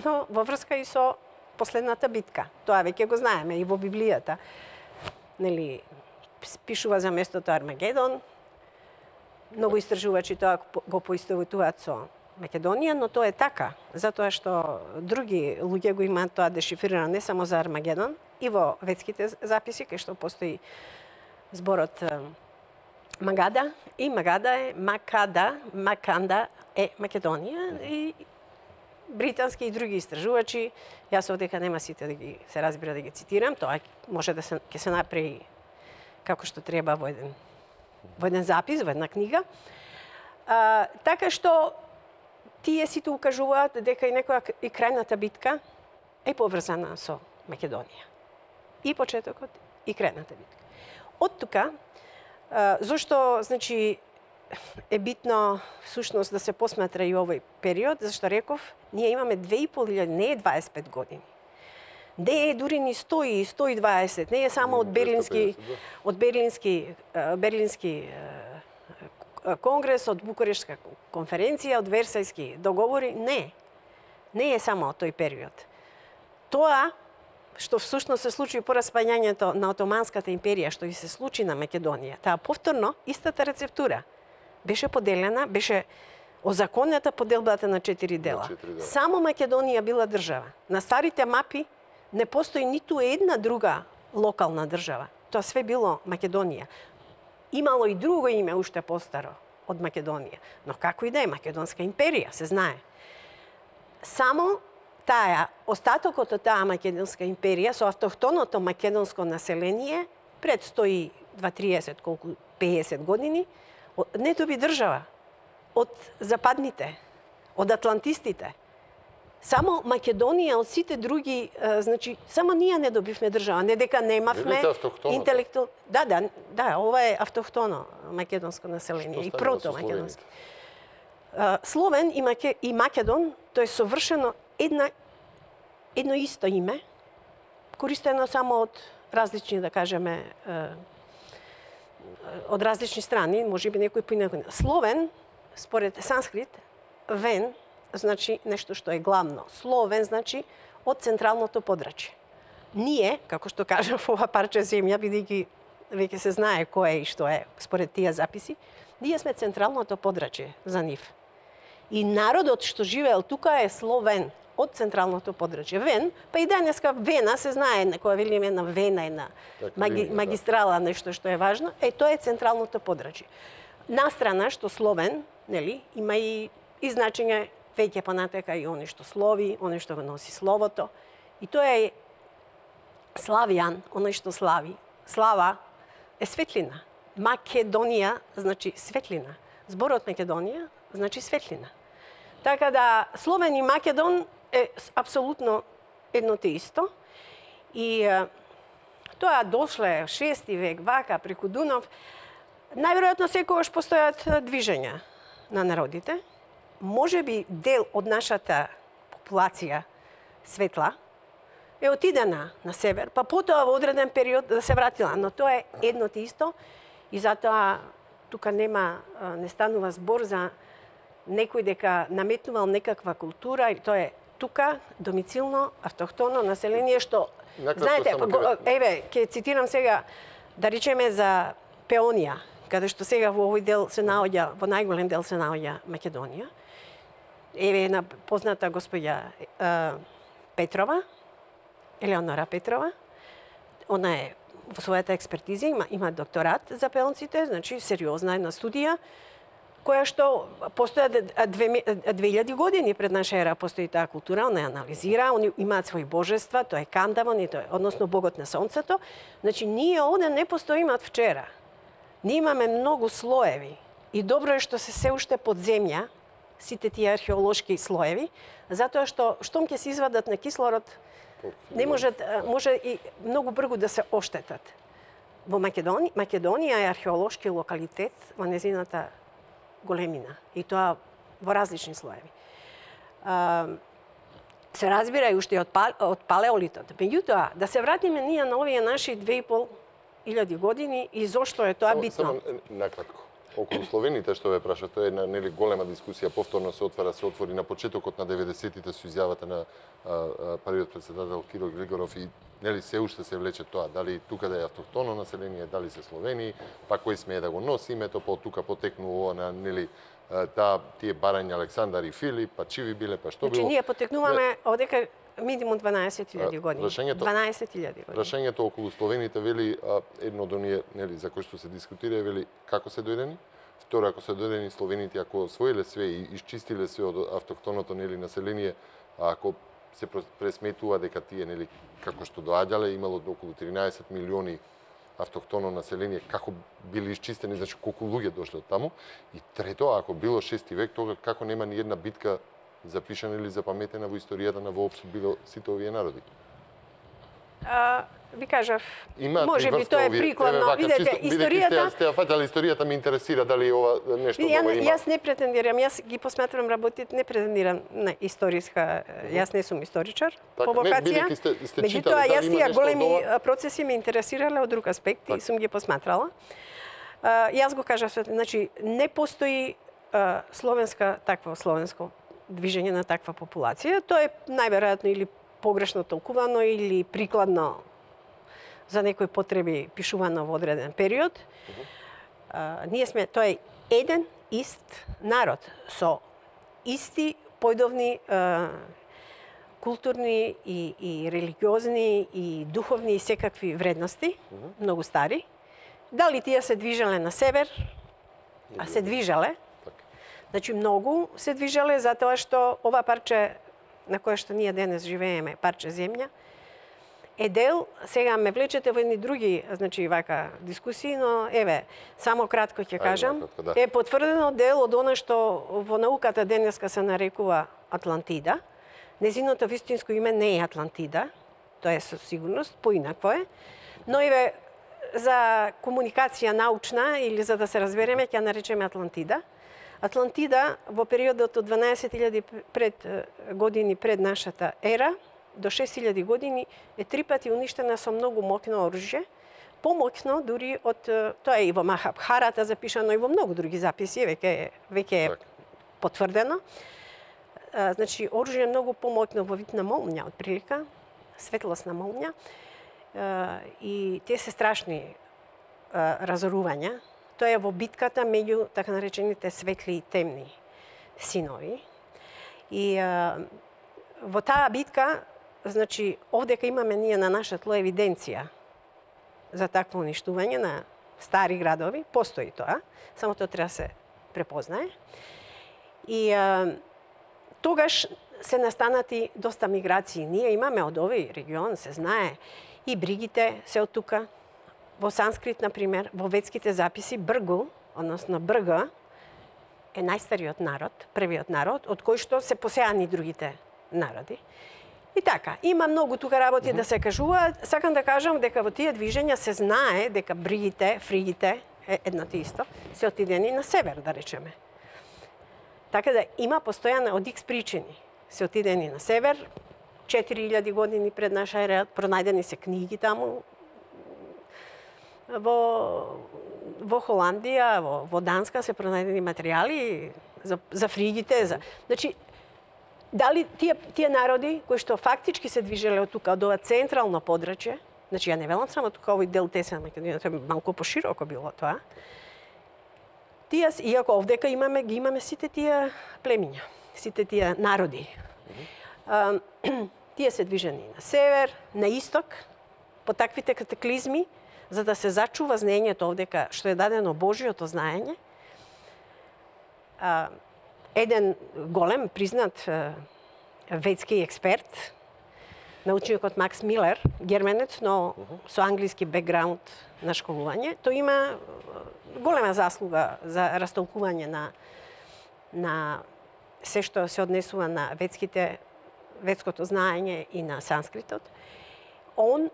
но во врска и со последната битка. Тоа веќе го знаеме и во Библијата. Нели, пишува за местото Армагедон. Многу истражувачи тоа го поистоветуваат со Македонија, но тоа е така, затоа што други луѓе го имаат тоа дешифрирано не само за Армагедон, и во ветските записи, кај што постои зборот Магада, и Магада е Маканда е Македонија, и британски и други истражувачи, јас овдека нема сите да ги се разбира да ги цитирам, тоа може да ќе се направи како што треба во еден запис, во една книга. Така што тие сите укажуваат дека и некоја и крајната битка е поврзана со Македонија. И почетокот, и крајната битка. Од тука, зошто, значи, е битно всушност да се посматра и овој период, зашто реков, ние имаме 2.500, не 25 години. Не е дури ни 100 и 120, не е само од Берлински конгрес, од Букурештска конференција, од Версајски договори, не. Не е само тој период. Тоа што всушност се случи по распаѓањето на Отоманската империја, што и се случи на Македонија, таа повторно истата рецептура беше поделена, беше озаконета поделбата на 4 дела. Само Македонија била држава. На старите мапи не постои ниту една друга локална држава. Тоа све било Македонија. Имало и друго име уште постаро од Македонија, но како и да е, Македонска империја, се знае. Само таа, остатокот од таа Македонска империја со автохтоното македонско население пред 120-30, колку 50 години, не доби држава од западните, од атлантистите. Само Македонија од сите други, значи, само ние не добивме држава, не дека немавме интелектуално. Да, ова е автохтоно македонско население и прото македонско. Словен и Македон, тоа е совршено едно исто име, користено само од различни, да кажеме, од различни страни, можеби некој поинаку. Словен, според санскрит, вен, значи нешто што е главно. Словен значи од централното подрачје. Ние, како што кажам, ова парче земја, бидејќи веќе се знае кој е и што е според тие записи, ние сме централното подрачје за нив. И народот што живеел тука е словен од централното подрачје. Вен, па и денеска Вена се знае, некоја велиме на Вена и на магистрала, нешто што е важно, тоа е централното подрачје. Настрана што словен, нели, има и значење веќе понатека и оној што слови, оној што го носи словото. И тоа е славјан, оној што слави. Слава е светлина. Македонија значи светлина. Зборот Македонија значи светлина. Така да Словен и Македон е апсолутно едно те исто. И тоа дошле 6 век вака преку Дунав. Најверојатно секогаш постојат движења на народите. Може би дел од нашата популација светла е отидена на север, па потоа во одреден период да се вратила, но тоа е едно те исто и затоа тука не станува збор за некој дека наметнувал некаква култура, или тоа е тука домицилно автохтоно население што знаете, еве ќе цитирам сега да речеме за Пеонија, каде што сега во овој дел се наоѓа, во најголем дел се наоѓа Македонија. Еве една позната господја Петрова, Елеонора Петрова. Она е во својата експертиза, има докторат за пеонците, значи сериозна една студија, која што постоја 2000 години пред наша ера, постои таа култура, она ја анализира, они имаат своји божества, тоа е Кандавон, односно богот на сонцето. Значи, ние овде не постоиме од вчера. Ние имаме многу слоеви и добро е што се уште под земја, сите тие археолошки слоеви, затоа што штом ќе се извадат на кислород, не може и многу брзо да се оштетат. Во Македонија е археолошки локалитет во незината големина и тоа во различни слоеви. Се разбира и уште од палеолитот. Меѓутоа, да се вратиме ние на овие наши 2500 години и зошто е тоа битно. Само накратко. Околу словените што ве праша, тоа е една нели голема дискусија, повторно се отвори на почетокот на 90-тите со изјавата на првиот претседател Киро Григоров и нели се уште се влече тоа, дали тука да е автохтоно население, дали се словени, па кој смее да го носи името, па тука потекну ова на нели тие барања Александар и Филип, па чиви биле, па што било. Значи ние потекнуваме одека минимум 12.000 години. 12.000 години. Рашењето околу словените вели едно од оние нели за кој што се дискутира вели како се дојдени. Второ, ако се дојдени словените, ако освоиле све и исчистиле све од автохтоното нели население, ако се пресметува дека тие нели како што доаѓале имало околу 13 милиони автохтоно население, како били исчистени, значи колку луѓе дошле од таму. И трето, ако било 6 век, тога како нема ни една битка запишана или запаметена во историјата на воопшто било сите овие народи? ви кажав, Имаат може би тоа е прикладно. Видете, историјата... Сте ја фатали историјата, ме интересира дали ова нешто ново има. Јас не претендирам, јас ги посматрам работите, не претендирам на историска, јас не сум историчар по вокација. Меѓутоа, јас тие големи процеси ме интересирале од друг аспект и сум ги посматрала. Јас го кажав, значи, не постои словенско движење на таква популација. Тоа е најверојатно или погрешно толкувано или прикладно за некои потреби пишувано во одреден период. Тоа е еден ист народ со исти појдовни културни и религиозни и духовни и секакви вредности, многу стари. Дали тие се движеле на север, а се движеле. Значи многу се движеле затоа што ова парче на кое што ние денес живееме, парче земја, е дел, сега ме влечете во едни други, значи вака дискусии, но еве, само кратко ќе кажам, е потврдено дел од она што во науката денеска се нарекува Атлантида. Незиното вистинско име не е Атлантида, тоа е со сигурност, поинакво е, но еве за комуникација научна или за да се разбереме, ќе наречеме Атлантида. Атлантида во периодот од 12.000 години пред нашата ера до 6.000 години е 3 пати уништена со многу моќно оружје, помоќно дури од тоа е и во Махабхарата запишано и во многу други записи, веќе е потврдено. Значи оружје е многу помоќно во вид на молња, отприлика, светлосна молња, и те се страшни разорувања. Тоа е во битката меѓу така наречените светли и темни синови. И во таа битка, значи, овдека имаме ние на наша тло евиденција за такво уништување на стари градови, постои тоа, само тоа треба се препознае. И тогаш се настанати доста миграции. Ние имаме од овој регион, се знае, и бригите се од тука. Во санскрит, например, во ведските записи, Бргу, односно Брга, е најстариот народ, првиот народ, од кој што се посеани другите народи. И така, има многу тука работи да се кажуваат. Сакам да кажам дека во тие движења се знае дека бригите, фригите, едното исто, се отидени на север, да речеме. Така да има постојано од икс причини. Се отидени на север, 4000 години пред наша ера, пронајдени се книги таму, во Холандија, во Данска се пронајдени материјали за фригите. Значи, дали тие народи кои што фактички се движеле од тука, од ова централно подрачје, значи ја не велам само тука овој дел Тесна Македонија, тоа малку пошироко било тоа. Тие, иако овдека ги имаме сите тие племиња, сите тие народи. Тие се движени на север, на исток, по таквите катаклизми, за да се зачува знаењето овдека, што е дадено Божиото знаење. Еден голем, признат ветски експерт, научникот Макс Милер, германец, но со англиски бекграунд на школување, тој има голема заслуга за растолкување на се што се однесува на ветското знаење и на санскритот. Он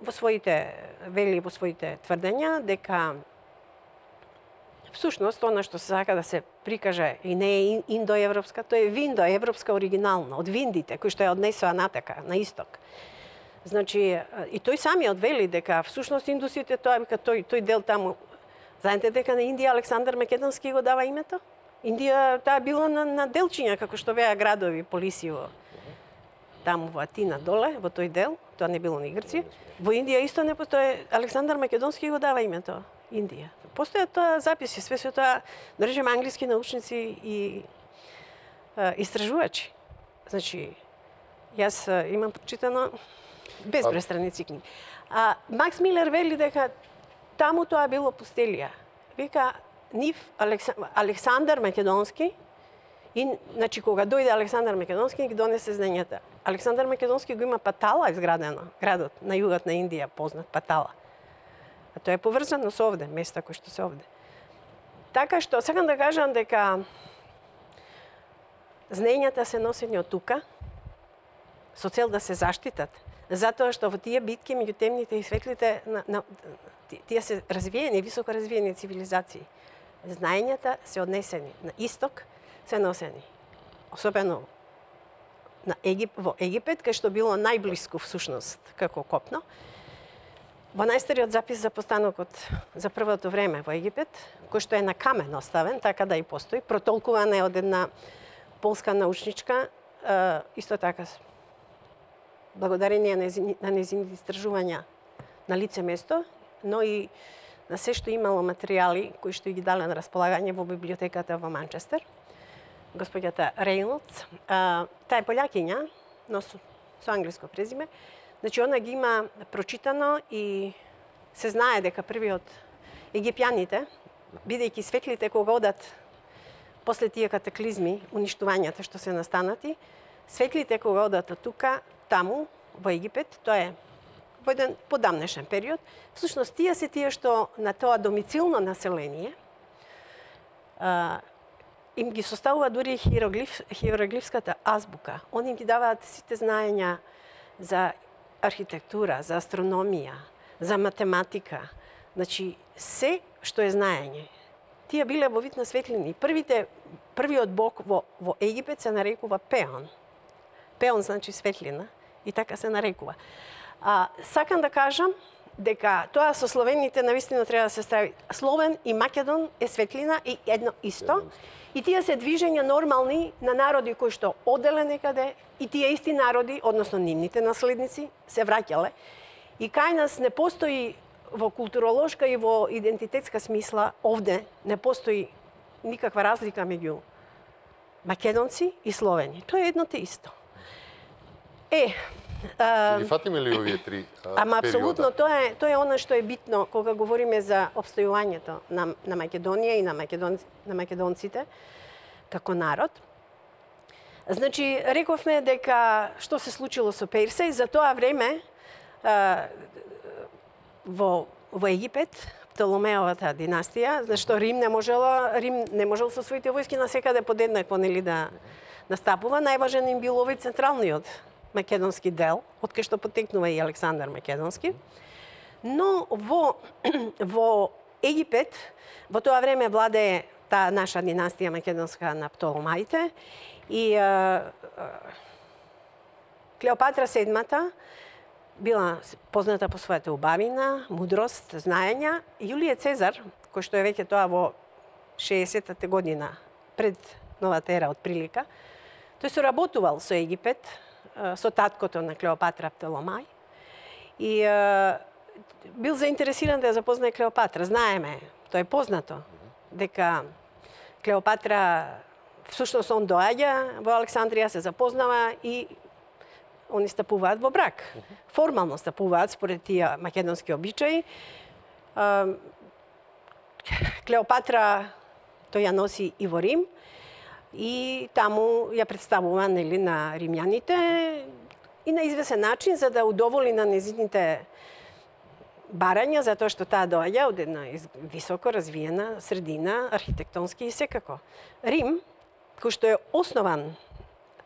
вели во своите тврдења дека всушност она што се сака да се прикаже и не е индоевропска, тоа е виндоевропска оригинално, од виндите кои што ја однесоа натака, на исток. Значи, и тој самиот вели дека всушност индусите тој дел таму. Знаете дека на Индија Александар Македонски го дава името? Индија таа била на делчиња како што беа градови Полисио. Таму во Атина доле, во тој дел, тоа не било ни Грција. Во Индија исто не постои, Александар Македонски го дава името Индија. Постојат тоа записи, све се тоа, да речеме, англиски научници и истражувачи. Значи, јас имам прочитано безброј страници книги. Макс Милер вели дека таму тоа било пустелија. Вика, нив Александар Македонски, и, значи, кога дојде Александар Македонски, ги донесе знањата. Александар Македонски го има Патала изградено, градот на југот на Индија, познат Патала. А тоа е поврзано со овде, места кои што се овде. Така што, сакам да кажам дека знањата се носени од тука, со цел да се заштитат Затоа што во тие битки меѓу темните и светлите тие се развиени, високо развиени цивилизации. Знаењата се однесени на исток, се носени. Особено во Египет, кај што било најблиску всушност како копно. Во најстариот запис за постанокот за првото време во Египет, кој што е на камен оставен, така да и постои, протолкуван е од една полска научничка, исто така благодарение на незините истражувања на лице место, но и на се што имало материјали кои што ги дале на располагање во библиотеката во Манчестер. Господјата Рейнолдс, таа е полјакиња, но со англиско презиме. Значи, она ги има прочитано и се знае дека првиот египјаните, бидејќи светлите кога одат после тие катаклизми, уништувањата што се настанати, светлите кога одат од тука, таму, во Египет, тоа е во еден подамнешен период, всушност тие се тие што на тоа домицилно население им ги составува дури хиероглифската азбука. Они им ги даваат сите знаења за архитектура, за астрономија, за математика. Значи, се што е знаење. Тие биле во вид на светлини. Првиот бог во Египет се нарекува Пеон. Пеон значи светлина и така се нарекува. Сакам да кажам дека тоа со словените навистина треба да се стави. Словен и Македон е светлина и едно исто. И тие се движења нормални на народи кои што оделе некаде и тие исти народи, односно нивните наследници, се враќале. И кај нас не постои во културолошка и во идентитетска смисла, овде не постои никаква разлика меѓу македонци и словени. Тоа е едно те исто. Ги фатиме ли овие три Ама периода? апсолутно, тоа е она што е битно кога говориме за обстојувањето на Македонија и на македонците како народ. Значи, рековме дека што се случило со Персеј, за тоа време во Египет, Птоломеовата династија, зашто Рим не можел со своите војски насекаде подеднакво да настапува, најважен им бил овој централниот македонски дел, од кај што потекнува и Александар Македонски. Но во Египет, во тоа време владее таа наша династија македонска на Птоломаите и Клеопатра VII била позната по својата убавина, мудрост, знаења. Јулије Цезар, кој што е веќе тоа во 60-та година пред новата ера од прилика, тој соработувал со Египет, со таткото на Клеопатра Птоломај и бил заинтересиран да ја запознае Клеопатра. Знаеме, тоа е познато, дека Клеопатра, всушност он доаѓа во Александрија, се запознава и они стапуваат во брак. Формално стапуваат според тие македонски обичаи. Клеопатра тој ја носи и во Рим, и таму ја представува на римјаните и на извесен начин за да удоволи на незините барања, затоа што таа доаѓа од една високо развиена средина, архитектонски и секако. Рим, кој што е основан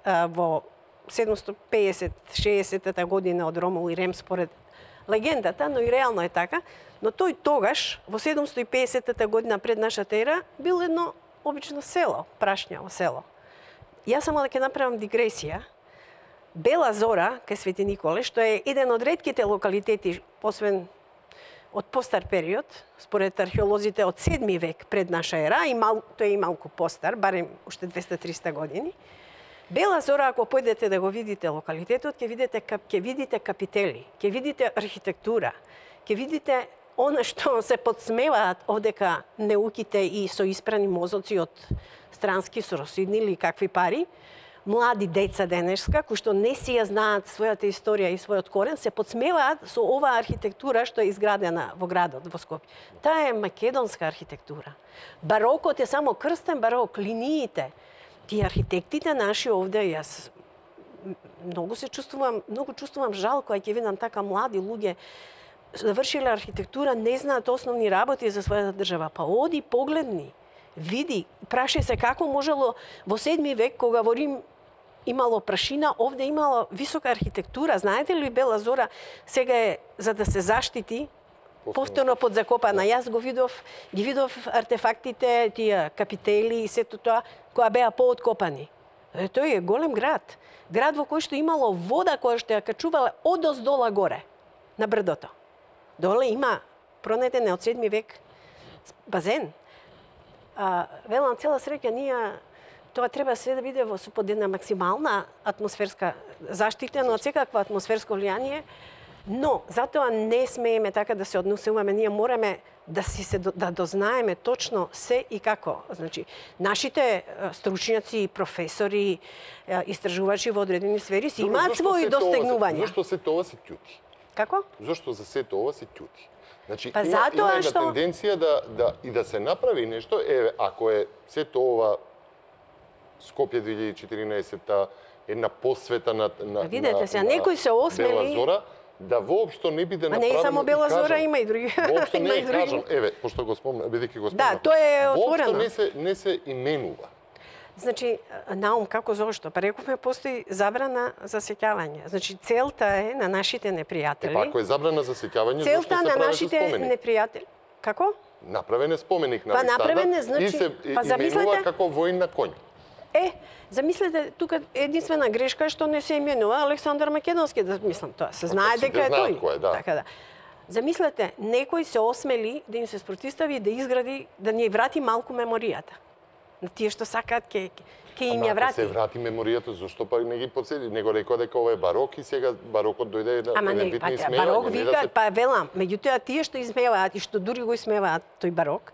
во 750-60 година од Ромул и Рем според легендата, но и реално е така, но тој тогаш, во 750 година пред нашата ера, бил едно обично село, прашњаво село. Јас само да ќе направам дигресија. Бела Зора, кај Свети Николе, што е еден од ретките локалитети, освен од постар период, според археолозите од 7 век пред наша ера, тој е и малку постар, барем уште 200-300 години. Бела Зора, ако појдете да го видите локалитетот, ќе видите капители, ќе видите архитектура, ќе видите она што се подсмеваат овдека неуките и со испрани мозоци од странски соросидни или какви пари, млади деца денешка, кои што не си ја знаат својата историја и својот корен, се подсмеваат со оваа архитектура што е изградена во градот, во Скопје. Таа е македонска архитектура. Барокот е само крстен барок, линиите. Тие архитектите наши овде, јас многу чувствувам жал кога ќе видам така млади луѓе завршиле архитектура, не знаат основни работи за својата држава. Па оди, погледни, види, прашај се како можело во 7 век, кога во Рим имало прашина, овде имало висока архитектура. Знаете ли, Бела Зора сега е за да се заштити повторно подзакопана. Јас ги видов артефактите, тие капители и сето тоа која беа пооткопани. Тој е голем град. Град во кој што имало вода која што ја качувала одоздола горе на брдото. Доле има пронетен од 7 век базен. Велам, цела среќа ние тоа треба све да биде под една максимална атмосферска заштитена од секакво атмосферско влијание, но затоа не смееме така да се однесуваме. Ние мораме да дознаеме точно се и како. Значи, нашите стручњаци, професори, истражувачи во одредени сфери си имаат своји достигнувања. Зошто се тоа се ќути? Како? Зошто за се тоа се ќути? Значи, па има една што... тенденција да се направи нешто, ако е се тоа Скопје 2014-та, една посвета на видете се, некои се осмели Бела Зора, да воопшто не биде направено. Не само Бела Зора, има и други. Воопшто не кажам, пошто го спомнам, бидејќи го спомнам. Да, тоа е отворено. Воопшто не се именува. Значи, наум, како зошто? Па рековме, постои забрана за сеќавање. Значи, целта е на нашите непријатели. Па ако е забрана за сеќавање, зошто се целта на нашите непријатели. Како? Направен е споменик на Александар и се именува како воин на конј. Замислете, тука единствена грешка е што не се именува Александар Македонски, да мислам тоа. Се знае дека е тој. Така да. Замислете, некој се осмели да им се спротистави и да изгради, да ни врати малку меморијата. На тие што сакаат ке им ја врати. Ако се врати меморијата, зошто па не ги подседи? Него рекоа дека ова е барок и сега барокот дојде еден вид на исмејање. Барок вика, па велам, меѓутоа тие што измеваат и што дури го измеваат тој барок,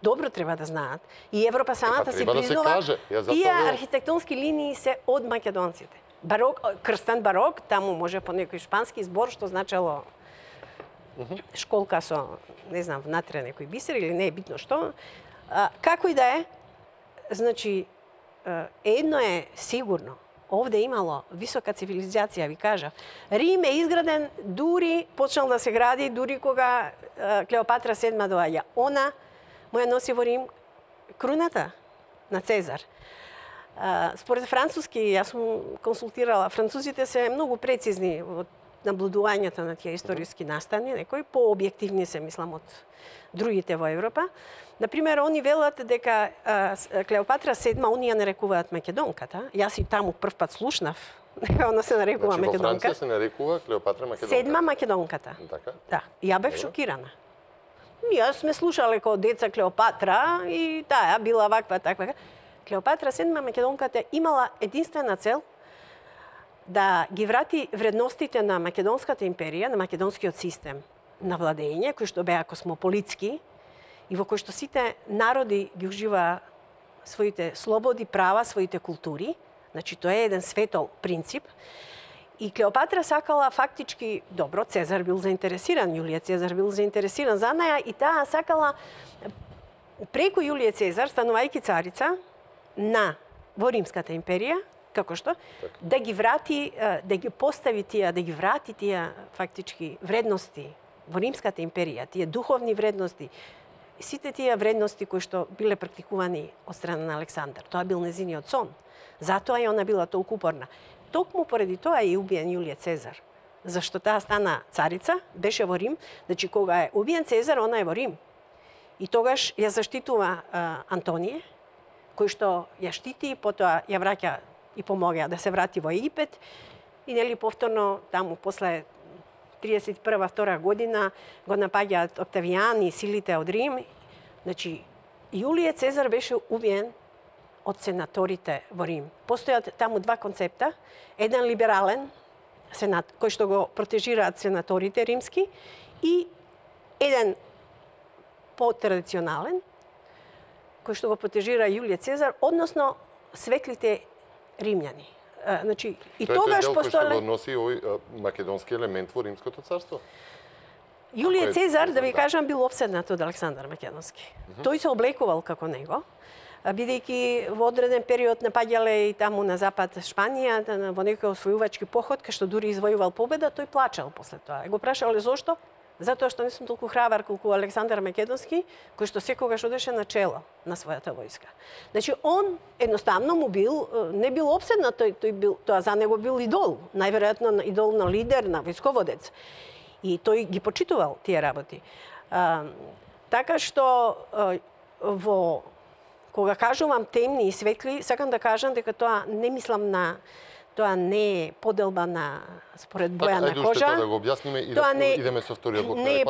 добро треба да знаат. И Европа самата си признава, тие архитектонски линии се од македонците. Барок, крстен барок, таму може по некој шпански збор што значело школка со, не знам, внатре некој бисер или не е битно што. Како и да е, значи, едно е сигурно, овде имало висока цивилизација, ви кажа. Рим е изграден, дури почнал да се гради, дури кога Клеопатра VII доаѓа. Она му ја носи во Рим круната на Цезар. Според француски, јас сум консултирала, французите се многу прецизни во наблудувањето на тие историски настани, некои пообјективни се, мислам, од другите во Европа. Например, они велат дека Клеопатра VII, они ја нарекуваат Македонката. Јас и таму прв пат слушнав дека она се нарекува Македонка. Во Франција се нарекува Клеопатра Македонка. Седма Македонката. Така? Да. Ја бев шокирана. Јас сме слушале како деца Клеопатра и таа била ваква, таква. Клеопатра VII Македонката имала единствена цел да ги врати вредностите на Македонската империја, на македонскиот систем на владење, кој што беа космополитски и во кој што сите народи ги уживаа своите слободи, права, своите култури. Значи, тоа е еден светол принцип. И Клеопатра сакала фактички, добро, Цезар бил заинтересиран, Јулија Цезар бил заинтересиран за неја и таа сакала преку Јулија Цезар, станувајќи царица во Римската империја, како што, да ги врати, да ги постави тие, да ги врати тие фактички вредности во Римската империја, тие духовни вредности, сите тие вредности кои што биле практикувани од страна на Александар. Тоа бил незиниот сон. Затоа и она била толку упорна. Токму поради тоа е убиен Јулија Цезар. Зашто таа стана царица, беше во Рим, значи кога е убиен Цезар, она е во Рим. И тогаш ја заштитува Антонije, кој што ја штити, потоа ја враќа и помога да се врати во Египет. И нели повторно таму после 31-2 година го напаѓаат Октавијан и силите од Рим. Значи, Јулије Цезар беше убиен од сенаторите во Рим. Постојат таму два концепта. Еден либерален сенат, кој што го протежираат сенаторите римски, и еден потрадиционален, кој што го протежира Јулије Цезар, односно светлите римјани. Значи, и тогаш постоеле... Тоа е дел кој што го носи овој македонски елемент во Римското царство. Јулије Цезар, да ви кажам, бил опседнат од Александар Македонски. Тој се облекувал како него, бидејќи во одреден период напаѓале и таму на запад Шпанија, во некој освојувачки поход, кај што дури извојувал победа, тој плачал после тоа. Го прашале зошто? Затоа што не сум толку храбар колку Александар Македонски, кој што секогаш одеше на чело на својата војска. Значи, он едноставно му бил, не бил обседнат, тоа за него бил идол, најверојатно идол на лидер, на војсководец. И тој ги почитувал тие работи. Така што кога кажувам темни и светли, сакам да кажам дека тоа не мислам на тоа не е поделба на според боја на кожа. Ајде да го објасниме и идеме со вториот блок. Не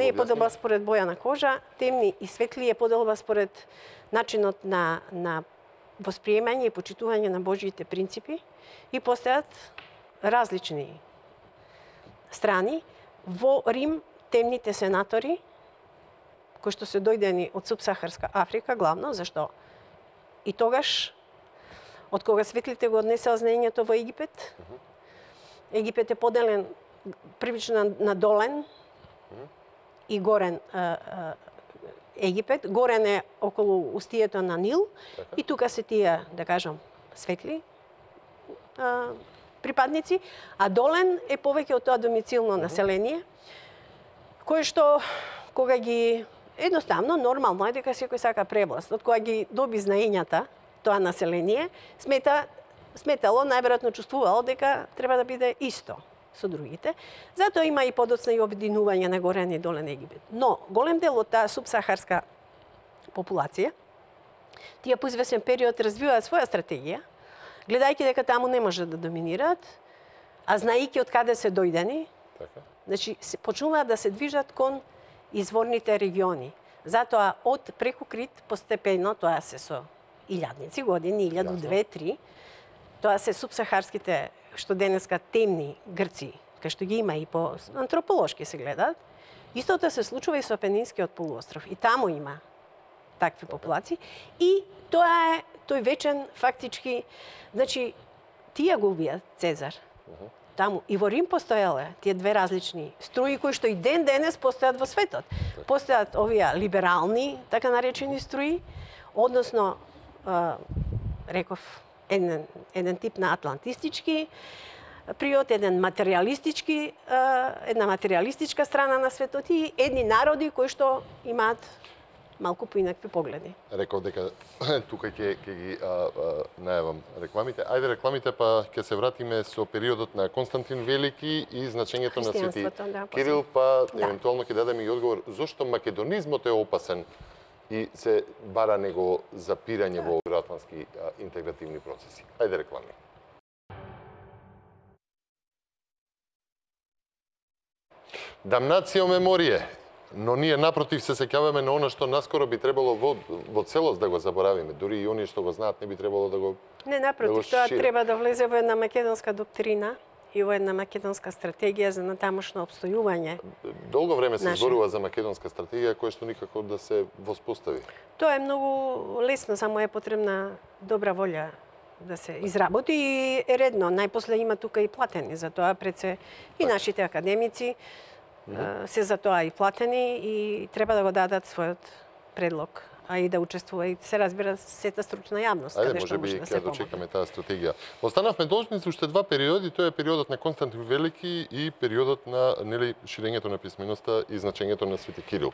е поделба според боја на кожа, темни и светли е поделба според начинот на восприемање и почитување на Божјите принципи и постојат различни страни. Во Рим темните сенатори кои што се дојдени од субсахарска Африка главно, зашто и тогаш од кога светлите го однесеа знаењето во Египет. Египет е поделен прилично на долен и горен Египет. Горен е околу устието на Нил и тука се тие, да кажам, светли припадници, а долен е повеќе од тоа домицилно население, кое што кога ги едноставно нормално е дека секој сака превласт, од кога ги доби знаењата тоа население, сметало, најверојатно чувствувало дека треба да биде исто со другите. Затоа има и подоцна и обединување на горен и долен Египет. Но голем дел од таа субсахарска популација, тие по извесен период развиваат своја стратегија, гледајќи дека таму не може да доминираат, а знаејќи од каде се дојдени, значи почнуваат да се движат кон изворните региони. Затоа од преку Крит постепено, тоа се со илјадници години, 1000, 2, 3, тоа се субсахарските, што денеска темни Грци, кај што ги има и по антрополошки се гледаат. Истото се случува и со Апенинскиот полуостров. И таму има такви популации. И тоа е тој вечен фактички, значи тие го убијат Цезар. Таму и во Рим постоеле тие две различни струи кои што и ден денес постојат во светот. Постојат овие либерални, така наречени струи, односно реков еден тип на атлантистички приод, една материјалистичка страна на светот и едни народи кои што имаат малку поинакви погледи. Реков дека тука ќе ги најавам рекламите. Ајде рекламите, па ќе се вратиме со периодот на Константин Велики и значењето на Свети Кирил, па евентуално ќе дадеме и одговор зошто македонизмот е опасен и се бара него запирање во евроатлантски интегративни процеси. Ајде реклами. Дамнацио меморие. Но ние напротив се сеќаваме на она што наскоро би требало во целост да го заборавиме. Дури и оние што го знаат не би требало да го Не, напротив, тоа треба да влезе во една македонска доктрина и во една македонска стратегија за натамошно обстојување. Долго време се зборува за македонска стратегија која што никако да се воспостави. Тоа е многу лесно, само е потребна добра волја да се изработи и е редно. Најпосле има тука и платени за тоа, пред се и нашите академици се за тоа и платени и треба да го дадат својот предлог, а и да учествува и се разбира сета стручна јавност, каде што може да се помогне. Дочекаме таа стратегија. Останавме должни за уште два периоди, тоа е периодот на Константин Велики и периодот на ширењето на писменоста и значењето на Свети Кирил.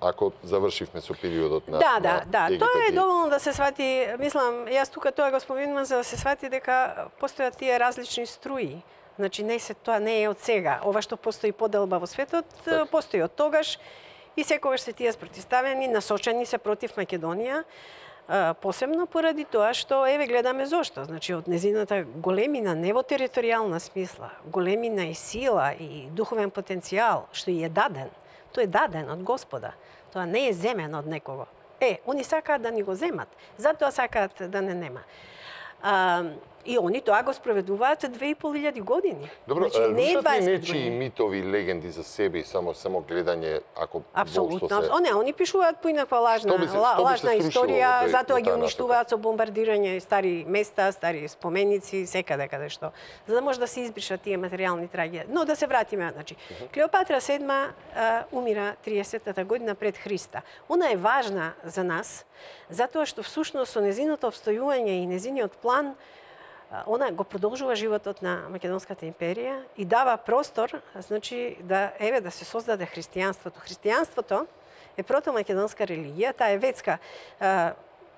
Ако завршивме со периодот на Египет. Тоа е доволно да се свати, мислам, јас тука тоа го споменувам за да се свати дека постојат тие различни струи. Значи тоа не е од сега. Ова што постои поделба во светот, постои од тогаш и секогаш се тие спротивставени, насочени се против Македонија, посебно поради тоа што еве гледаме зошто. Значи од незината големина, не во територијална смисла, големина и сила и духовен потенцијал што и е даден. Тој е даден од Господа. Тоа не е земен од некого. Они сакаат да ни го земат. Затоа сакаат да не нема. И они тоа го спроведуваат 2500 години. Добро, рушат ли нечии митови, легенди за себе и само гледање ако Апсолутно. Они пишуваат поинаква лажна историја, затоа ги уништуваат со бомбардирање стари места, стари споменици, секаде каде што, за да може да се избришат тие материјални трагедии. Но да се вратиме, значи, Клеопатра VII умира 30-та година пред Христа. Она е важна за нас, затоа што всушност со незиното обстојување и незиниот план Она го продолжува животот на Македонската империја и дава простор, значи да се создаде христијанството. Христијанството е протомакедонска религија, таа е ветска.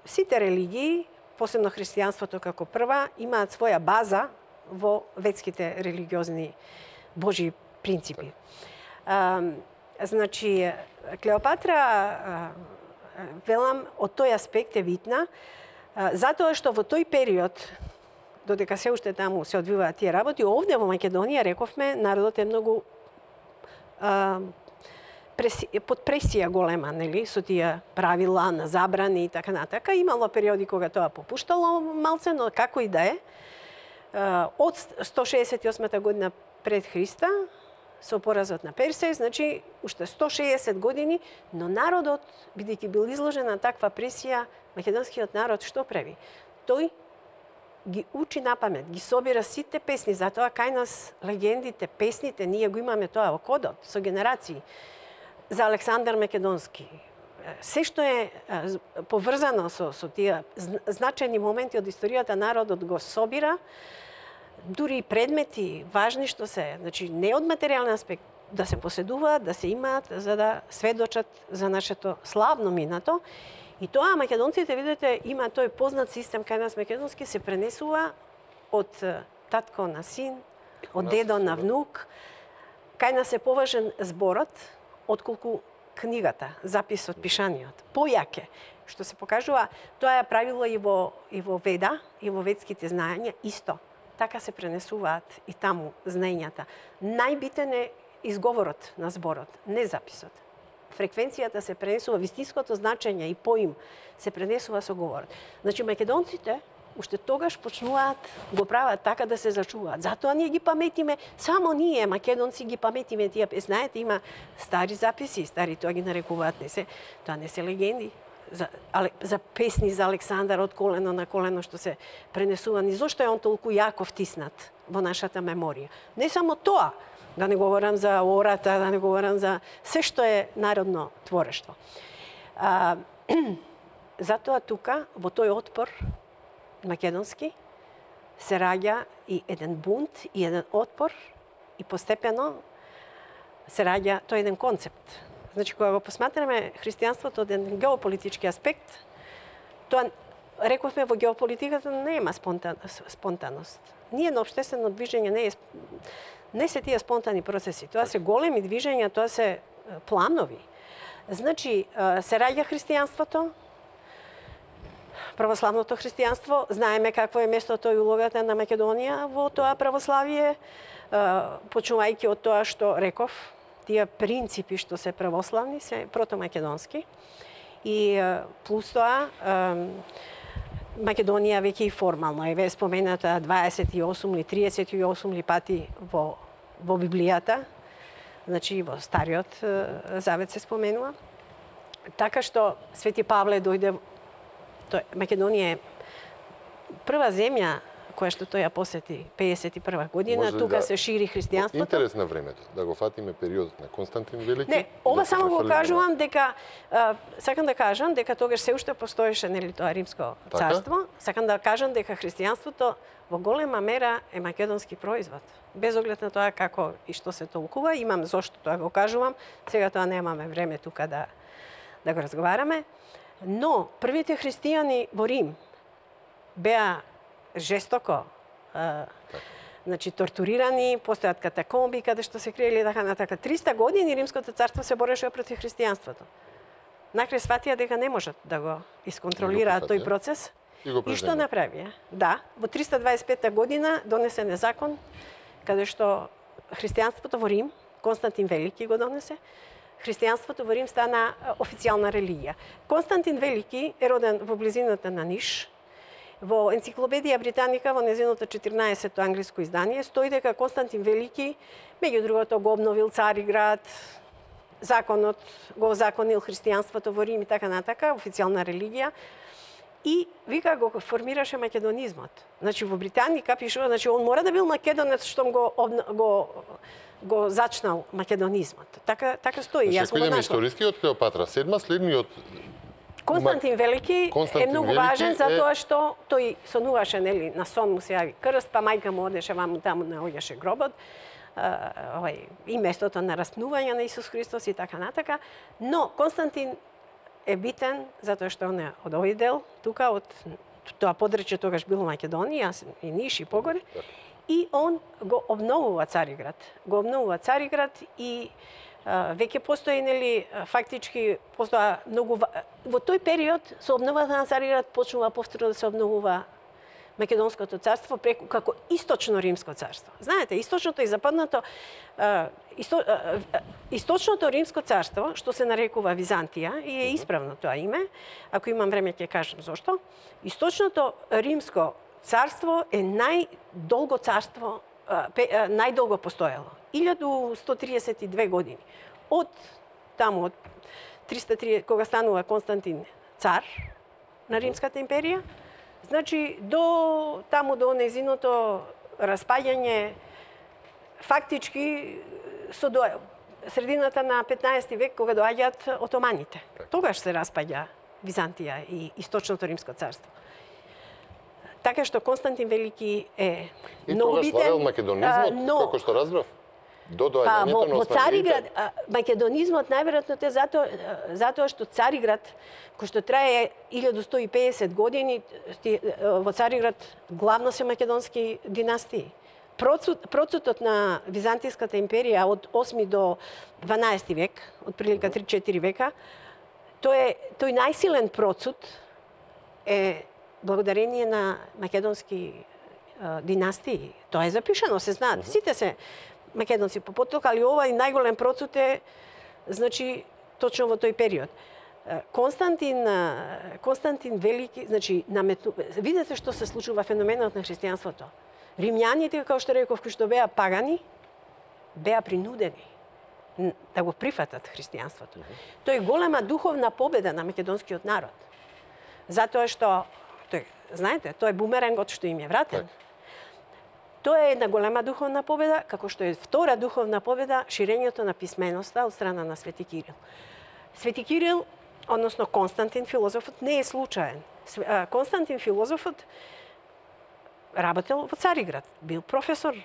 Сите религии, посебно христијанството како прва, имаат своја база во ветските религиозни божји принципи. Значи, Клеопатра, велам, од тој аспект е витна, затоа што во тој период, додека се уште таму се одвиваат тие работи, овде во Македонија, рековме, народот е многу под пресија голема, нели, со тие правила на забрани и така натака. Имало периоди кога тоа попуштало малце, но како и да е, од 168 година пред Христа, со поразот на Персеј, значи уште 160 години, но народот, бидејќи бил изложен на таква пресија, македонскиот народ што прави? Тој ги учи на памет, ги собира сите песни, затоа кај нас легендите, песните, ние го имаме тоа во кодот, со генерации. За Александар Македонски. Се што е поврзано со тие значајни моменти од историјата, народот го собира, дури и предмети важни што се, значи не од материјален аспект, да се поседуваат, да се имаат, за да сведочат за нашето славно минато. И тоа македонците, видите, има тој познат систем кај нас македонски, се пренесува од татко на син, од дедо на внук. Кај нас е поважен зборот, отколку книгата, записот, пишаниот. Појаке, што се покажува, тоа е правило и во Веда, и во ведските знаења, исто. Така се пренесуваат и таму знаењата. Најбитен е изговорот на зборот, не записот. Фреквенцијата се пренесува, вистинското значење и поим се пренесува со говорот. Значи, македонците уште тогаш почнуваат, го прават така да се зачуваат. Затоа ние ги паметиме, само ние, македонци, ги паметиме тие. Знаете, има стари записи, стари тоа ги нарекуваат, тоа не се легенди. За песни за Александар од колено на колено што се пренесувани. Зошто е он толку јако втиснат во нашата меморија? Не само тоа, да не говорам за ората, да не говорам за се што е народно творештво. Затоа тука, во тој отпор македонски, се раѓа и еден бунт, и еден отпор, и постепено се раѓа тој еден концепт. Значи, кога го посматраме христијанството од еден геополитички аспект, тоа, рековме, во геополитиката нема спонтанност. Ние на општествено движење не се тие спонтани процеси. Тоа се големи движења, тоа се планови. Значи, се раѓа христијанството, православното христијанство, знаеме какво е местото и улогата на Македонија во тоа православие, почнувајќи од тоа што реков, тие принципи што се православни се протомакедонски и плюс тоа Македонија веќе и формално е спомената 28 или 38 ли пати во Библијата, значи во Стариот Завет се споменува. Така што Свети Павле дојде, Македонија е прва земја која што тој ја посети 51 година, може тука се шири христијанството. Интерес на времето, да го фатиме периодот на Константин Велики. Не, ова само го кажувам дека сакам да кажам дека тогаш се уште постоеше, нели, тоа Римско царство. Сакам да кажам дека христијанството во голема мера е македонски производ. Без оглед на тоа како и што се толкува, имам зошто тоа го кажувам. Сега тоа немаме време тука да го разговараме. Но првите христијани во Рим беа жестоко значи тортурирани, постојат катакомби каде што се криели така натака. 300 години Римското царство се бореше против христијанството. Накрај сватија дека не можат да го исконтролираат тој процес. И што направија? Да, во 325 година донесен е закон каде што христијанството во Рим, Константин Велики го донесе, христијанството во Рим стана официјална религија. Константин Велики е роден во близината на Ниш. Во Енциклопедија Британика, во незиното 14-то англиско издание, стои дека Константин Велики, меѓу другото, го обновил Цариград, законот го озаконил христијанството во Рим и така натака, официјална религија, и вика го формираше македонизмот. Значи во Британика пишува, значи он мора да бил македонец штом го зачнал македонизмот. Така стои. Значи, ако идеме историскиот Клеопатра, седма следниот Константин Велики е многу важен затоа што тој сонуваше, нели, на сон му се јави крст, па мајка му одеше ваму таму наоѓаше гробот, и местото на распнување на Исус Христос и така натака. Но Константин е битен затоа што он е од овој дел, тука од тоа подрече тогаш било Македонија и Ниш и погоре. И он го обновува Цариград. Го обновува Цариград и веќе постои, нели, фактички постоа многу во тој период со обновата на Цариград почнува повторно да се обновува Македонското царство преку како Источно Римско царство. Знаете, источното и западното Источното Римско царство, што се нарекува Византија, и е исправно тоа име, ако имам време ќе кажам зошто. Источното Римско царство е најдолго царство, најдолго постоело. 1132 години. Од таму, од 330, кога станува Константин цар на Римската империја, значи до таму до незиното распаѓање, фактички со средината на 15 век кога доаѓаат отоманите. Тогаш се распаѓа Византија и Источното Римско царство. Така што Константин Велики е многу битен. И тогаш владел македонизмот, како што разбрав? До доаѓањето на во Цариград, османлиите? македонизмот најверојатно е затоа што Цариград, кој што трае 1150 години, во Цариград главно се македонски династии. Процутот на Византиската империја од 8 до 12 век, од прилика 3-4 века, тој најсилен процут е благодарение на македонски династии. Тоа е запишано, се знаат. Сите се македонци по поток, али овај најголем процут е, значи, точно во тој период. Константин Велики, значи, видете што се случува феноменот на христијанството. Римјаните, како што реков, кои што беа пагани, беа принудени да го прифатат христијанството. Тоа е голема духовна победа на македонскиот народ. Затоа што, знаете, тоа е бумеренгот што им е вратен. Тоа е една голема духовна победа, како што е втора духовна победа ширењето на писменоста од страна на Свети Кирил. Свети Кирил, односно Константин филозофот, не е случаен. Константин филозофот работел во Цариград, бил професор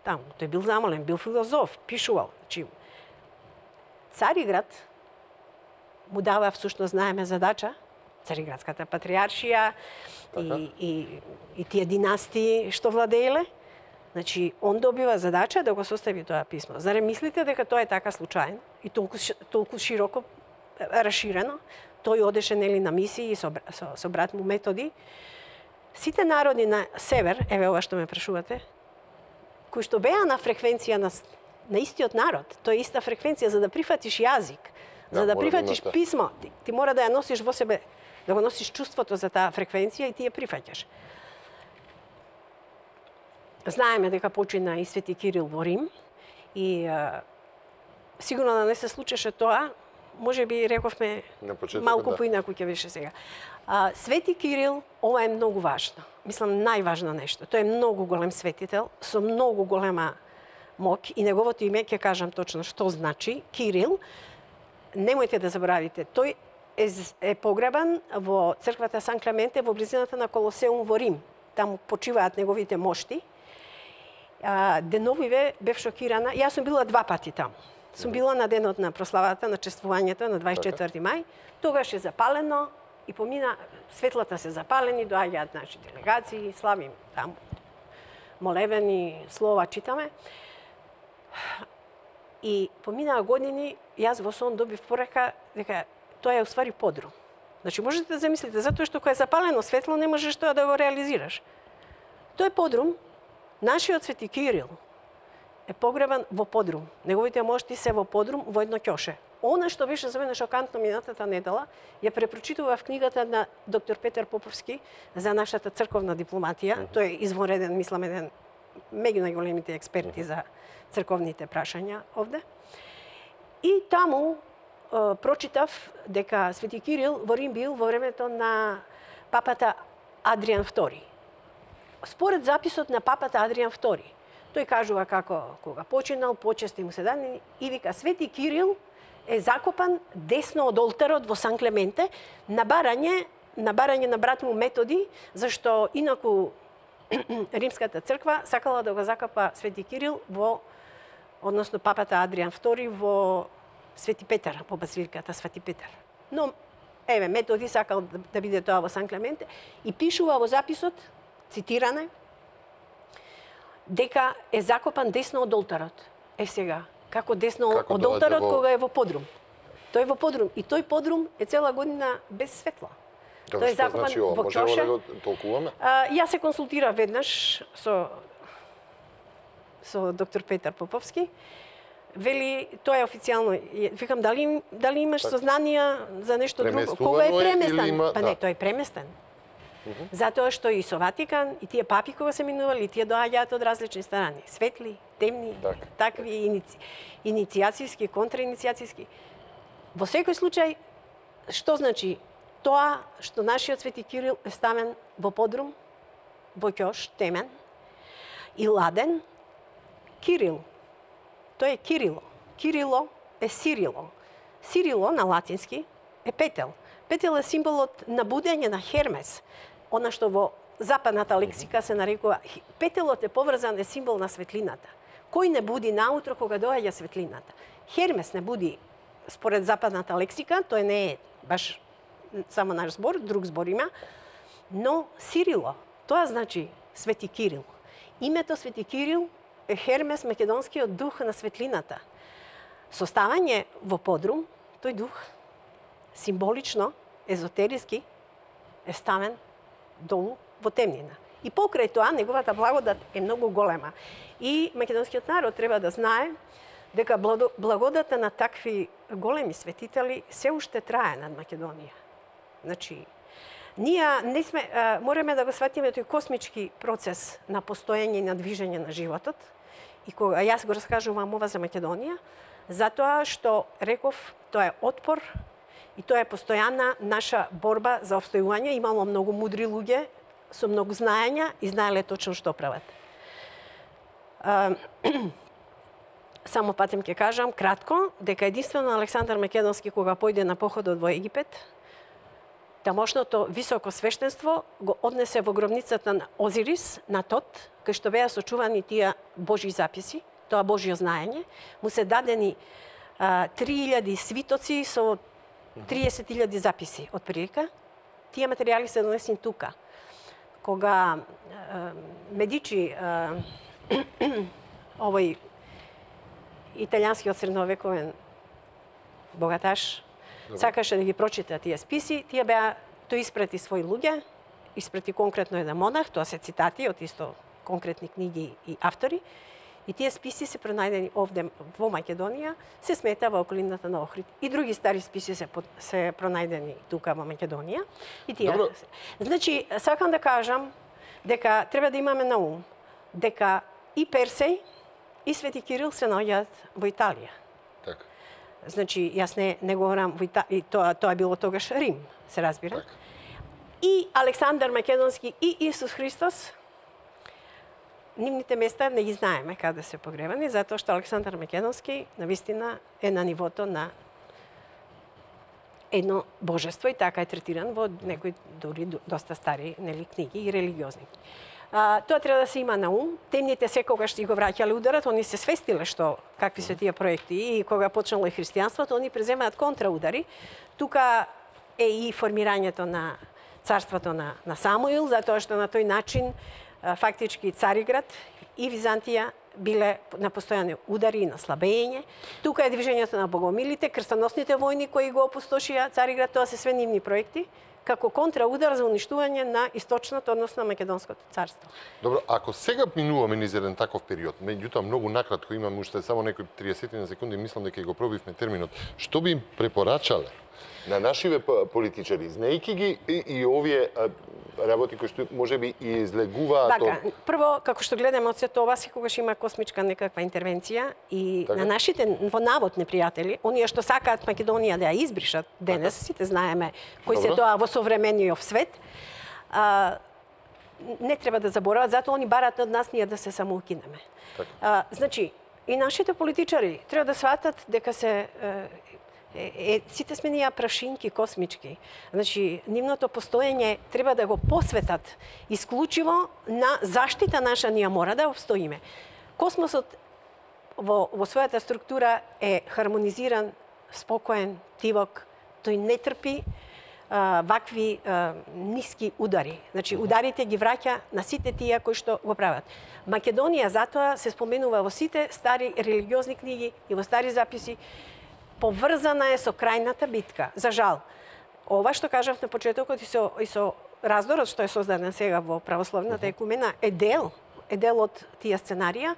таму, тој бил замолен, бил филозоф, пишувал. Значи, Цариград му дава всушност, знаеме, задача, Цариградската патриаршија и тие династии што владееле. Значи, он добива задача да го состави тоа писмо. Зарем мислите дека тоа е така случајно и толку широко расширено? Тој одеше, нели, на мисии со брат му Методи. Сите народи на север, еве ова што ме прашувате, кои што беа на фреквенција на истиот народ, тоа е иста фреквенција за да прифатиш јазик, за да прифатиш писмо, ти мора да ја носиш во себе, да го носиш чувството за таа фреквенција и ти ја прифаќаш. Знаеме дека почина и Свети Кирил во Рим и сигурно да не се случеше тоа, може би рековме малку поинаку ќе беше сега. Свети Кирил, ова е многу важно. Мислам, најважно нешто. Тој е многу голем светител, со многу голема мок и неговото име, ќе кажам точно што значи, Кирил. Немојте да заборавите, тој е погребан во црквата Сан Клементе во близината на Колосеум во Рим. Таму почиваат неговите мошти. Деновиве бев шокирана. Јас сум била 2 пати таму. Сум била на денот на прославата, на чествувањето на 24 мај. Тогаш е запалено и помина, светлата се запалени, доаѓаат наши делегации, славим таму. Молебени, слова читаме. И поминаа години, јас во сон добив порека дека тоа е уствари подрум. Значи, можете да замислите, затоа што кога е запалено светло, не можеш тоа да го реализираш. Тоа е подрум. Нашиот Свети Кирил е погребан во подрум. Неговите мошти се во подрум, во едно ќоше. Она што беше за мене шокантно минатата недела, ја препрочитував книгата на доктор Петар Поповски за нашата црковна дипломатија. Тој е извонреден, мислам, еден меѓу најголемите експерти за црковните прашања овде. И таму прочитав дека Свети Кирил во Рим бил во времето на папата Адриан II. Според записот на папата Адриан II, тој кажува како кога починал, почести му се дани и вика Свети Кирил е закопан десно од олтарот во Сан Клементе на барање на брат му Методи, зашто инаку Римската црква сакала да го закопа Свети Кирил односно папата Адриан II во Свети Петар, по базиликата Свети Петар. Но еве Методи сакал да биде тоа во Сан Клементе и пишува во записот, цитиране, дека е закопан десно од олтарот. Сега, како десно од олтарот кога е во подрум? Тој е во подрум и тој подрум е цела година без светло. Тоа е закопан во ќоша. Можеме да го толкуваме? Јас се консултирав веднаш со доктор Петар Поповски. Вели, тоа е официјално. Викам, дали имаш сознанија за нешто друго? Кога е преместен? Па не, тој е преместен. Затоа што и со Ватикан, и тие папи кога се минували, тие доаѓаат од различни страни. Светли, темни, такви инициацијски, контраинициацијски. Во секој случај, што значи тоа што нашиот Свети Кирил е ставен во подрум, во ќош, темен и ладен? Кирил. Тој е Кирило. Кирило е Сирило. Сирило на латински е петел. Петел е символот на будење на Хермес. Она што во западната лексика се нарекува петелот е поврзан е символ на светлината. Кој не буди наутро кога доаѓа светлината? Хермес не буди според западната лексика, тој не е баш само наш збор, друг збор има, но Сирило, тоа значи Свети Кирил. Името Свети Кирил е Хермес, македонскиот дух на светлината. Составање во подрум, тој дух символично, езотериски е ставен долу во темнина. И покрај тоа, неговата благодат е многу голема. И македонскиот народ треба да знае дека благодата на такви големи светители се уште трае над Македонија. Значи, ние не сме, мораме да го сватиме тој космички процес на постоење и на движење на животот. И кога јас го раскажувам ова за Македонија, затоа што реков, тоа е отпор и тоа е постојана наша борба за обстојување. Имало многу мудри луѓе со многу знаења и знаеле точно што прават. Само патем ќе кажам кратко дека единствено Александар Македонски кога појде на походот во Египет, тамошното високо свештенство го однесе во гробницата на Озирис, на Тот, кај што беа сочувани тие Божји записи, тоа Божјо знаење. Му се дадени 3000 свитоци со 30.000 записи од прилика. Тие материјали се донесени тука. Кога Медичи, овој италијанскиот средновековен богаташ, сакаше да ги прочита тие списи, тој испрати своји луѓе, испрати конкретно еден монах, тоа се цитати од исто конкретни книги и автори, и тие списи се пронајдени овде во Македонија, се смета во околината на Охрид. И други стари списи се пронајдени тука во Македонија. И тие. Значи, сакам да кажам дека треба да имаме на ум дека и Персеј и Свети Кирил се наоѓаат во Италија. Така. Значи, јас не говорам во Италија, тоа било тогаш Рим, се разбира. Так. И Александар Македонски и Исус Христос, нивните места не ги знаеме каде се погребани, затоа што Александар Македонски навистина е на нивото на едно божество и така е третиран во некои дури доста стари книги и религиозни. Тоа треба да се има на ум. Темните секогаш ги го враќале ударот, они се свестиле што какви се тие проекти и кога почнало и христијанството, они преземаат контраудари. Тука е и формирањето на царството на Самуил, затоа што на тој начин фактички Цариград и Византија биле на постојани удари и на слабење. Тука е движењето на богомилите, крстоносните војни кои го опустошија Цариград, тоа се све нивни проекти, како контраудар за уништување на источното, односно Македонското царство. Добро, ако сега минуваме низ еден таков период, меѓутоа многу накратко имаме уште само некои 30 секунди, мислам дека го пробивме терминот, што би им препорачале на нашиве политичари, знаејќи ги и овие работи кои што можеби и излегуваат од... Прво, како што гледаме од сето ова, секогаш има космичка некаква интервенција и на нашите во навод непријатели, оние што сакаат Македонија да ја избришат денес, сите знаеме кои се тоа во современиот свет, не треба да заборават, затоа они бараат од нас ние да се самоукинеме. Значи, и нашите политичари треба да сватат дека се сите сме ние прашинки космички. Значи, нивното постоење треба да го посветат исклучиво на заштита наша, ние мора да обстоиме. Космосот во својата структура е хармонизиран, спокоен, тивок, тој не трпи вакви ниски удари. Значи, ударите ги враќа на сите тие кои што го прават. Македонија затоа се споменува во сите стари религиозни книги и во стари записи, поврзана е со крајната битка. За жал, ова што кажав на почетокот и со раздорот што е создаден сега во православната екумена е дел од тие сценарија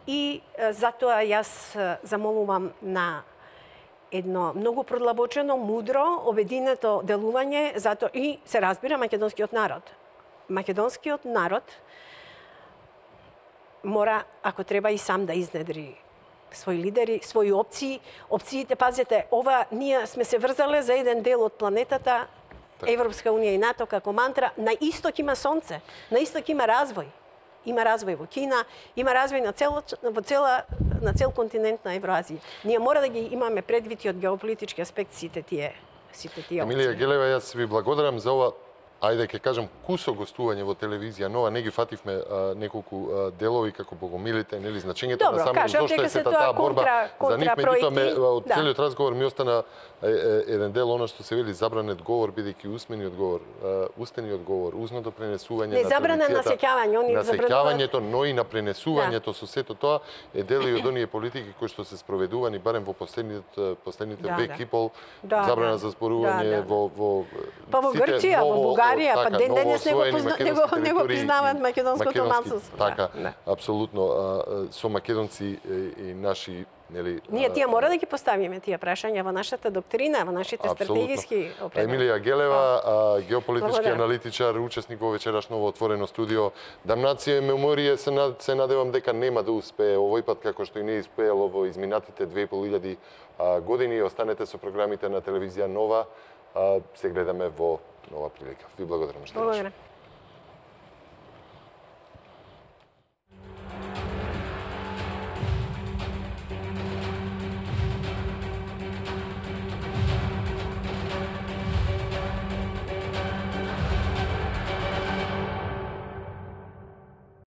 и затоа јас замолувам на едно многу продлабочено, мудро, обединето делување, затоа и се разбира македонскиот народ. Македонскиот народ мора, ако треба, и сам да изнедри своји лидери, своји опции. Опциите, пазете, ова ние сме се врзале за еден дел од планетата, Европска унија и НАТО како мантра. На исток има сонце, на исток има развој. Има развој во Кина, има развој на цел континент на Евроазија. Ние мора да ги имаме предвид и од геополитички аспект сите тие опции. Емилија Гелева, јас ви благодарам за ова, ајде ќе кажам, кусо гостување во телевизија нова. Не ги фативме неколку делови како богомилите, нели, значењето на самото, зошто е сета таа борба за нив. Меѓутоа, од целиот разговор ми остана еден дел, она што се вели забранет говор, бидејќи усмениот говор, устениот говор, узното пренесување на забрана на сеќавањето, но и на пренесувањето со сето тоа е дел и од оние политики кои што се спроведувани барем во последните век и пол, забрана за зборување во Грција, во Бугарија, па ден денес не го признаваат македонското малцинство. Така, апсолутно, со македонци и наши, нели... Ние тие мора да ги поставиме тие прашања во нашата доктрина, во нашите стратегиски определи. Емилија Гелева, геополитички аналитичар, учесник во вечерашно отворено студио. Дамнација и меморија, се надевам дека нема да успее овој пат, како што и не успеело во изминатите 2500 години. Останете со програмите на телевизија Нова. Се гледаме во нова прилика. Ви благодарам што. Благодарам.